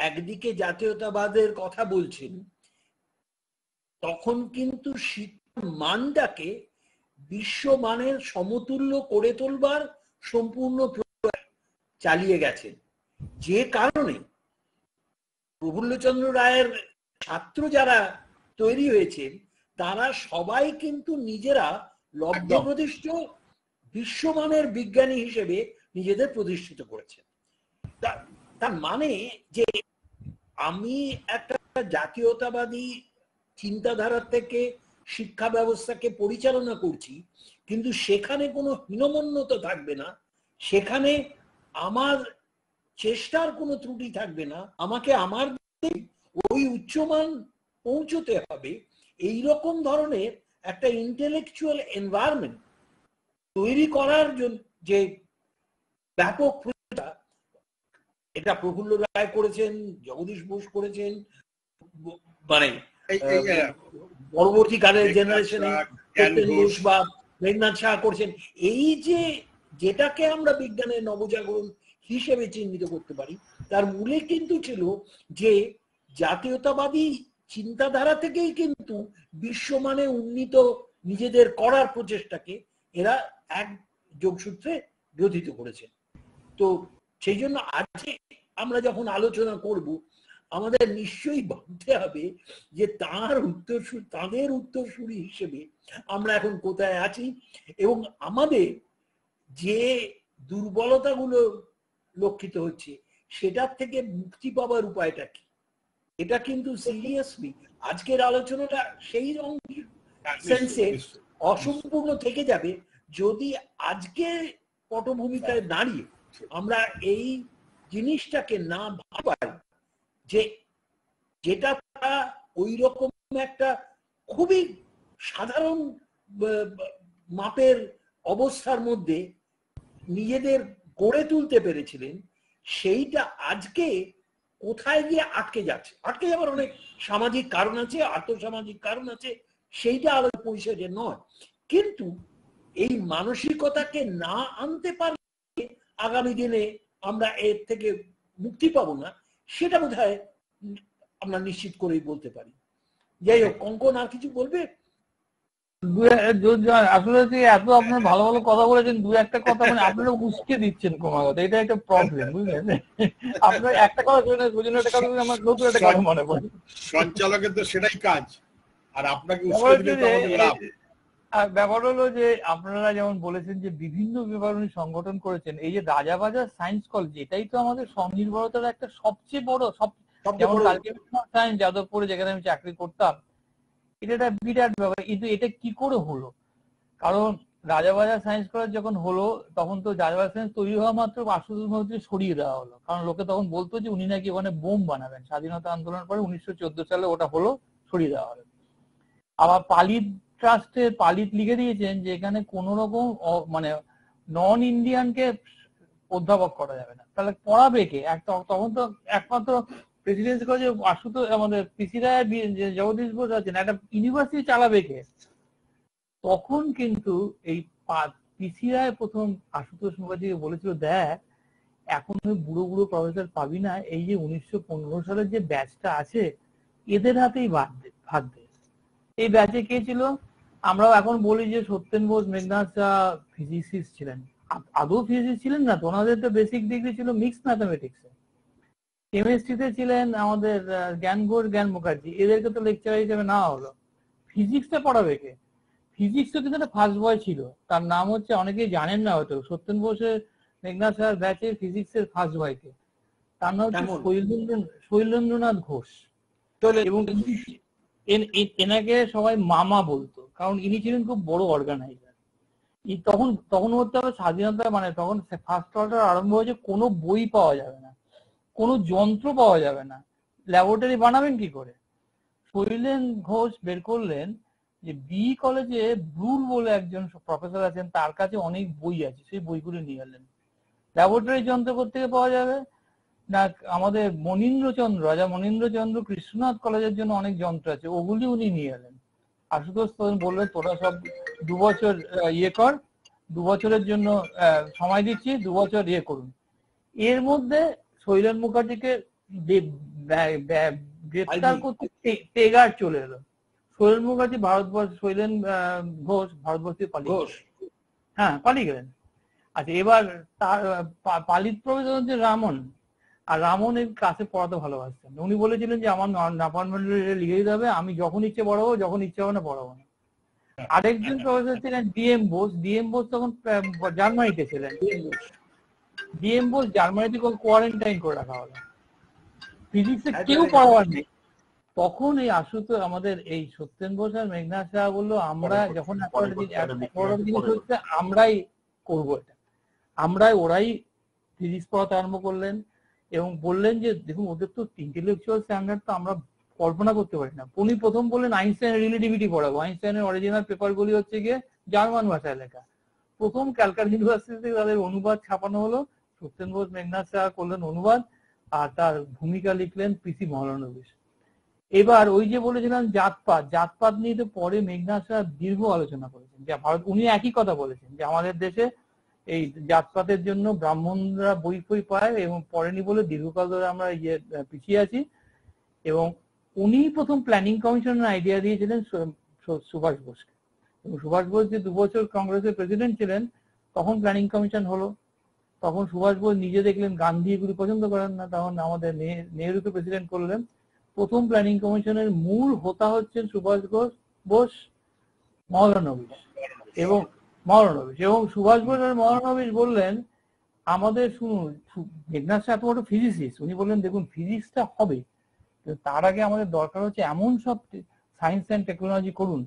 একদিকে জাতীয়তাবাদের কথা বলছেন, তখন কিন্তু শিক্ষার মানটাকে বিশ্বমানের সমতুল্য করে তোলবার সম্পূর্ণ প্রয়াস চালিয়ে গেছেন। যে কারণে প্রফুল্লচন্দ্র রায়ের ছাত্র যারা তৈরি হয়েছেন, তারা সবাই কিন্তু নিজেরা লব্ধপ্রতিষ্ঠ বিশ্বমানের বিজ্ঞানী হিসেবে নিজেদের প্রতিষ্ঠিত করেছেন। তার মানে যে আমি একটা জাতীয়তাবাদী চিন্তাধারা থেকে শিক্ষা ব্যবস্থাকে পরিচালনা করছি, কিন্তু সেখানে কোনো হীনমন্যতা থাকবে না, সেখানে আমার চেষ্টার কোনো ত্রুটি থাকবে না, আমাকে আমার ওই উচ্চমান পৌঁছতে হবে, এই রকম ধরনের একটা ইন্টেলেকচুয়াল এনভায়রনমেন্ট তৈরি করার জন্য যে ব্যাপক প্রচেষ্টা, এটা প্রফুল্ল রায় করেছেন, জগদীশ বোস করেছেন, মানে পরবর্তীকালের জেনারেশনে বোস বা মেঘনাথ সাহা করছেন। এই যে যেটাকে আমরা বিজ্ঞানের নবজাগরণ হিসেবে চিহ্নিত করতে পারি, তার মূলে কিন্তু ছিল যে জাতীয়তাবাদী চিন্তাধারা থেকেই কিন্তু বিশ্বমানে উন্নীত নিজেদের করার প্রচেষ্টাকে এরা এক যোগসূত্রে গ্রথিত করেছে। তো সেই জন্য আজকে আমরা যখন আলোচনা করব, আমাদের নিশ্চয়ই ভাবতে হবে যে তাদের উত্তরসূরি হিসেবে আমরা এখন কোথায় আছি, এবং আমাদের যে দুর্বলতাগুলো লক্ষিত হচ্ছে সেটার থেকে মুক্তি পাবার উপায়টা কি। এটা কিন্তু সিরিয়াসলি আজকের আলোচনাটা সেই সেন্সে অসম্পূর্ণ থেকে যাবে যদি আজকে পটভূমিকায় দাঁড়িয়ে আমরা এই জিনিসটাকে না ভাবাই যে যেটা ওই রকম একটা খুবই সাধারণ মাপের অবস্থার মধ্যে নিজেদের গড়ে তুলতে পেরেছিলেন, সেইটা আজকে কোথায় গিয়ে আটকে যাচ্ছে। আটকে যাবার অনেক সামাজিক কারণ আছে, আর্থসামাজিক কারণ আছে, সেইটা আলাদা পরিচয় নয়, কিন্তু এই মানসিকতাকে না আনতে পারলে আগামী দিনে আমরা এর থেকে মুক্তি পাবো না, সেটা বোধহয় আমরা নিশ্চিত করেই বলতে পারি। যাই হোক, কঙ্কন আর কিছু বলবে? আসলে এত আপনার ভালো ভালো কথা বলেছেন, দু একটা কথা মানে আপনারা উস্কে দিচ্ছেন ক্রমাগত, এটা একটা প্রবলেম, বুঝলেন? আপনার একটা কথা শুনে বুঝলেন, একটা কথা আমার নতুন একটা কথা মনে পড়ে। সঞ্চালকের তো সেটাই কাজ, আর আপনাকে উস্কে দিলে তো আমাদের লাভ। আর ব্যাপার হলো যে আপনারা যেমন বলেছেন যে বিভিন্ন বিবরণী সংগঠন করেছেন, এই যে রাজাবাজার সায়েন্স কলেজ, এটাই তো আমাদের স্বনির্ভরতার একটা সবচেয়ে বড়, যেমন সায়েন্স যাদবপুরে যেখানে আমি চাকরি করতাম, এটা একটা বিরাট ব্যাপার। কিন্তু এটা কি করে হলো? কারণ রাজাবাজার সায়েন্স কলেজ যখন হলো, তখন তো রাজাবাজার সায়েন্স তৈরি হওয়া মাত্র আশুতোষ মুখার্জি সরিয়ে দেওয়া হলো, কারণ লোকে তখন বলতো যে উনি নাকি ওখানে বোম বানাবেন। স্বাধীনতা আন্দোলনের পরে 1914 সালে ওটা হলো, সরিয়ে দেওয়া হলো। আবার পালিত ট্রাস্টের পালিত লিখে দিয়েছেন যে এখানে কোন রকম মানে নন ইন্ডিয়ানকে অধ্যাপক করা যাবে না। তাহলে পড়াবে কে? তখন তো একমাত্র প্রেসিডেন্সি কলেজে আশুতোষ, আমাদের পিসি রায়, জগদীশ বোস আছেন, একটা ইউনিভার্সিটি চালাবে কে? তখন কিন্তু এই পিসি রায় প্রথম আশুতোষ মুখার্জিকে বলেছিল, দেখ এখন ওই বুড়ো বুড়ো প্রফেসর পাবি না, এই যে 1915 সালের যে ব্যাচটা আছে এদের হাতেই ভাগ দে। এই ব্যাচে কে ছিল? আমরাও এখন বলি যে সত্যেন বোস, মেঘনাথ শাহ ফিজিক্সিস্ট ছিলেন, আদৌ ফিজিক্স ছিলেন না তো, ওনাদের তো বেসিক ডিগ্রি ছিল মিক্স ম্যাথামেটিক্সে। কেমিস্ট্রিতে ছিলেন আমাদের জ্ঞান ঘোষ, জ্ঞান মুখার্জি, এদেরকে তো লেকচারার হিসেবে নেওয়া হলো। ফিজিক্সটা পড়াবে কে? ফিজিক্সও কিন্তু একটা ফার্স্ট বয় ছিল, তার নাম হচ্ছে, অনেকেই জানেন না হয়তো, সত্যেন বোসের মেঘনাথ শাহ ব্যাচে ফিজিক্সের ফার্স্ট বয় কে? তার নাম হচ্ছে শৈলেন্দ্রনাথ ঘোষ। এবং এনাকে সবাই মামা বলতো, কারণ ইনি ছিলেন খুব বড় অর্গানাইজার। তখন হতে হবে স্বাধীনতা, মানে তখন ফার্স্ট অর্ডার আরম্ভ হয়েছে, কোনো বই পাওয়া যাবে না, কোনো যন্ত্র পাওয়া যাবে না, ল্যাবরেটরি বানাবেন কি করে? শৈলেন ঘোষ বের করলেন যে বি কলেজে ব্রুল বলে একজন প্রফেসর আছেন, তার কাছে অনেক বই আছে, সেই বইগুলো নিয়ে এলেন। ল্যাবরেটরি যন্ত্র কোথেকে পাওয়া যাবে না? আমাদের মনীন্দ্রচন্দ্র, রাজা মনীন্দ্রচন্দ্র কৃষ্ণনাথ কলেজের জন্য অনেক যন্ত্র আছে, ওগুলি উনি নিয়ে এলেন। আশুতোষ তখন বললেন, তোরা সব 2 বছর ইয়ে কর, 2 বছরের জন্য সময় দিচ্ছি, 2 বছর ইয়ে করুন। এর মধ্যে শৈলেন মুখার্জিকে গ্রেপ্তার করতে টেগার চলে এলো। শৈলেন মুখার্জি ভারতবর্ষ, শৈলেন ঘোষ ভারতবর্ষ পালিয়ে, হ্যাঁ পালিয়ে গেলেন। আচ্ছা, এবার তার পালিত প্রফেসর হচ্ছে রামন, আর রামন এই ক্লাসে পড়াতে ভালোবাসতেন। উনি বলেছিলেন যে আমার অ্যাপয়েন্টমেন্ট লিখে দিতে হবে, আমি যখন ইচ্ছে পড়াবো, যখন ইচ্ছে হবে না পড়াবো না। আরেকজন প্রফেসর ছিলেন ডিএম বোস। ডিএম বোস তখন জার্মানিতে ছিলেন। ডিএম বোস জার্মানিতে কোয়ারেন্টাইন করে রাখা হলো, ফিজিক্সে কেউ পড়াবার নেই। তখন এই আমাদের এই সত্যেন বোস আর মেঘনাথ সাহা বললো, আমরা যখন জিনিস হচ্ছে আমরাই করবো এটা, ওরাই ফিজিক্স পড়াতে আরম্ভ করলেন এবং বললেন যে দেখুন ওদের তো ইন্টেলেকচুয়াল স্ট্যান্ডার্ড তো আমরা কল্পনা করতে পারি না। উনি প্রথম বললেন আইনস্টাইনের রিলেটিভিটি পড়াবো। আইনস্টাইনের অরিজিনাল পেপারগুলি হচ্ছে গিয়ে জার্মান ভাষায় লেখা। প্রথম ক্যালকাটা ইউনিভার্সিটি থেকে তাদের অনুবাদ ছাপানো হলো, সত্যেন বোস মেঘনাথ সাহা করলেন অনুবাদ, আর তার ভূমিকা লিখলেন পিসি মহলানবিশ। এবার ওই যে বলেছিলাম জাতপাত নিয়ে তো পরে মেঘনাথ সাহা দীর্ঘ আলোচনা করেছেন, যে উনি একই কথা বলেছেন যে আমাদের দেশে এই জাতপাতের জন্য ব্রাহ্মণরা বই পায় এবং পড়েনি বলে দীর্ঘকাল ধরে আমরা পিছিয়ে আছি। এবং উনি প্রথম প্ল্যানিং কমিশনের আইডিয়া দিয়েছিলেন সুভাষ বোসকে, এবং সুভাষ বোস যে 2 বছর কংগ্রেসের প্রেসিডেন্ট ছিলেন তখন প্ল্যানিং কমিশন হলো। তখন সুভাষ বোস নিজে দেখলেন গান্ধী এগুলি পছন্দ করেন না, তখন আমাদের নেহরুকে প্রেসিডেন্ট করলেন। প্রথম প্ল্যানিং কমিশনের মূল হোতা হচ্ছেন সুভাষ বোস মহলানবিশ এবং সুভাষ বোস আর মহলানবিশ বললেন আমাদের শুনুন, মেঘনাথ সাহা এত বড় ফিজিসিস্ট, উনি বললেন দেখুন ফিজিক্সটা হবে, তার আগে আমাদের দরকার হচ্ছে এমন সব সায়েন্স অ্যান্ড টেকনোলজি করুন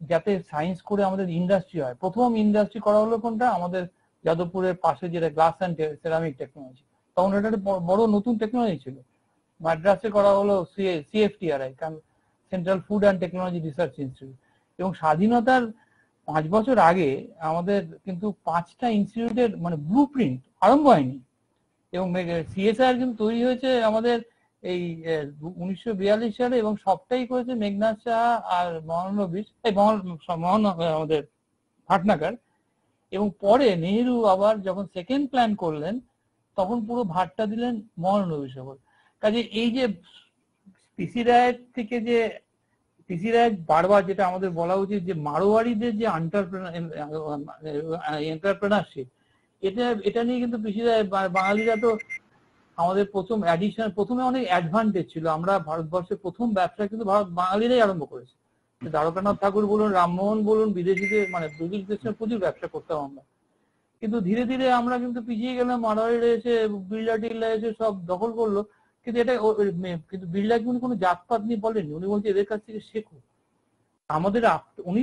যাতে সায়েন্স করে আমাদের ইন্ডাস্ট্রি হয়। প্রথম ইন্ডাস্ট্রি করা হলো কোনটা, আমাদের যাদবপুরের পাশে যেটা গ্লাস অ্যান্ড সেরামিক টেকনোলজি। তখন এটা বড় নতুন টেকনোলজি ছিল। মাদ্রাসে করা হলো CFTRI, central food and technology research institute. এবং স্বাধীনতার 5 বছর আগে আমাদের কিন্তু 5টা ইনস্টিটিউটের মানে ব্লু প্রিন্ট আরম্ভ হয়নি, এবং CSIR কিন্তু তৈরি হয়েছে আমাদের এই 1942 সালে, এবং সবটাই করেছে মেঘনাথ সাহা আর মহলানবিশ, আমাদের ভাটনাগর। এবং পরে নেহেরু আবার যখন সেকেন্ড প্ল্যান করলেন তখন পুরো ভাটটা দিলেন মহলানবিশ ওপর। কাজে এই যে পিসি রায় বারবার যেটা আমাদের বলা উচিত যে মারোয়ারিদের যে এন্টারপ্রেনারশিপ, এটা নিয়ে কিন্তু পিসি রায় বাঙালিরা তো আমাদের প্রথমে অনেক অ্যাডভান্টেজ ছিল। আমরা ভারতবর্ষের প্রথম ব্যবসা কিন্তু বাঙালিরাই আরম্ভ করেছে। দ্বারকানাথ ঠাকুর বলুন, রামমোহন বলুন, বিদেশিদের মানে ব্রিটিশ দেশের প্রচুর ব্যবসা করতাম আমরা। কিন্তু ধীরে ধীরে আমরা কিন্তু পিছিয়ে গেলাম, মারোয়ারিরা এসে বিড়লা টিল্লা এসে সব দখল করলো। কিন্তু কিন্তু বিড়লা কিন্তু কোনো জাতপাত নিয়ে বলেননি, উনি বলছে এদের কাছ থেকে শেখো। আমাদের উনি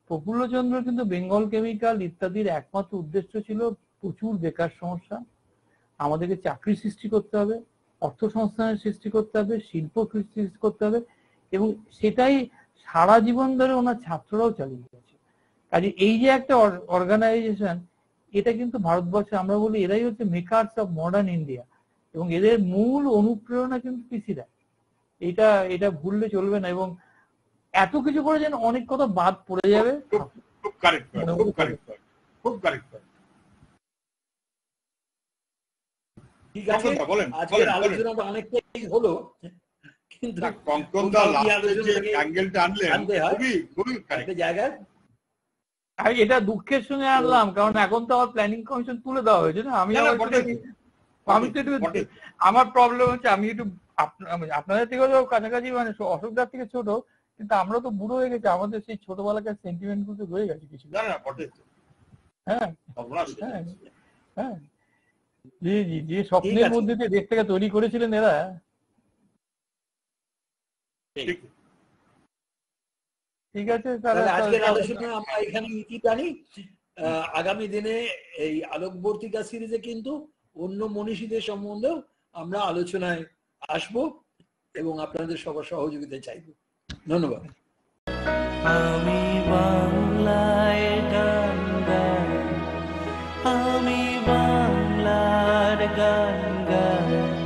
প্রফুল্লচন্দ্র কিন্তু বেঙ্গল কেমিক্যাল ইত্যাদির একমাত্র উদ্দেশ্য ছিল প্রচুর বেকার সমস্যা, আমাদেরকে চাকরি সৃষ্টি করতে হবে, অর্থসংস্থানের সৃষ্টি করতে হবে, শিল্প সৃষ্টি করতে হবে, এবং সেটাই সারা জীবন ধরে ওনার ছাত্ররাও চালিয়ে গেছে। কাজে এই যে একটা অর্গানাইজেশন, এটা কিন্তু ভারতবর্ষে আমরা বলি এরাই হচ্ছে মেকার্স অফ মডার্ন ইন্ডিয়া, এবং এদের মূল অনুপ্রেরণা কিন্তু পিসি রায়। এটা ভুললে চলবে না। এবং এত কিছু করে যেন অনেক কথা বাদ পড়ে যাবে। খুব কারেক্ট, ঠিক আছে, আজকের আলোচনাটা অনেকটাই হলো, কিন্তু জায়গায় এটা দুঃখের সঙ্গে আনলাম, কারণ এখন তো আমার প্ল্যানিং কমিশন তুলে দেওয়া হয়েছে না। আমার প্রবলেম হচ্ছে আমি একটু আপনাদের থেকে কাছাকাছি, মানে অশোকদার থেকে ছোট, কিন্তু আমরা তো বুড়ো হয়ে গেছি, আমাদের সেই ছোটবেলাকার সেন্টিমেন্ট গুলো রয়ে গেছে কিছু। হ্যাঁ হ্যাঁ, যে স্বপ্নের মধ্যে দিয়ে দেশটাকে তৈরি করেছিলেন এরা। ঠিক আছে, তাহলে আজকের আলোচনা আমরা এখানে ইতি টানি। আগামী দিনে এই আলোকবর্তিকা সিরিজে কিন্তু অন্য মনীষীদের সম্বন্ধেও আমরা আলোচনায় আসব এবং আপনাদের সবার সহযোগিতা চাইব। ধন্যবাদ। আমি বাংলায় গান গাই, আমি বাংলার গান গাই।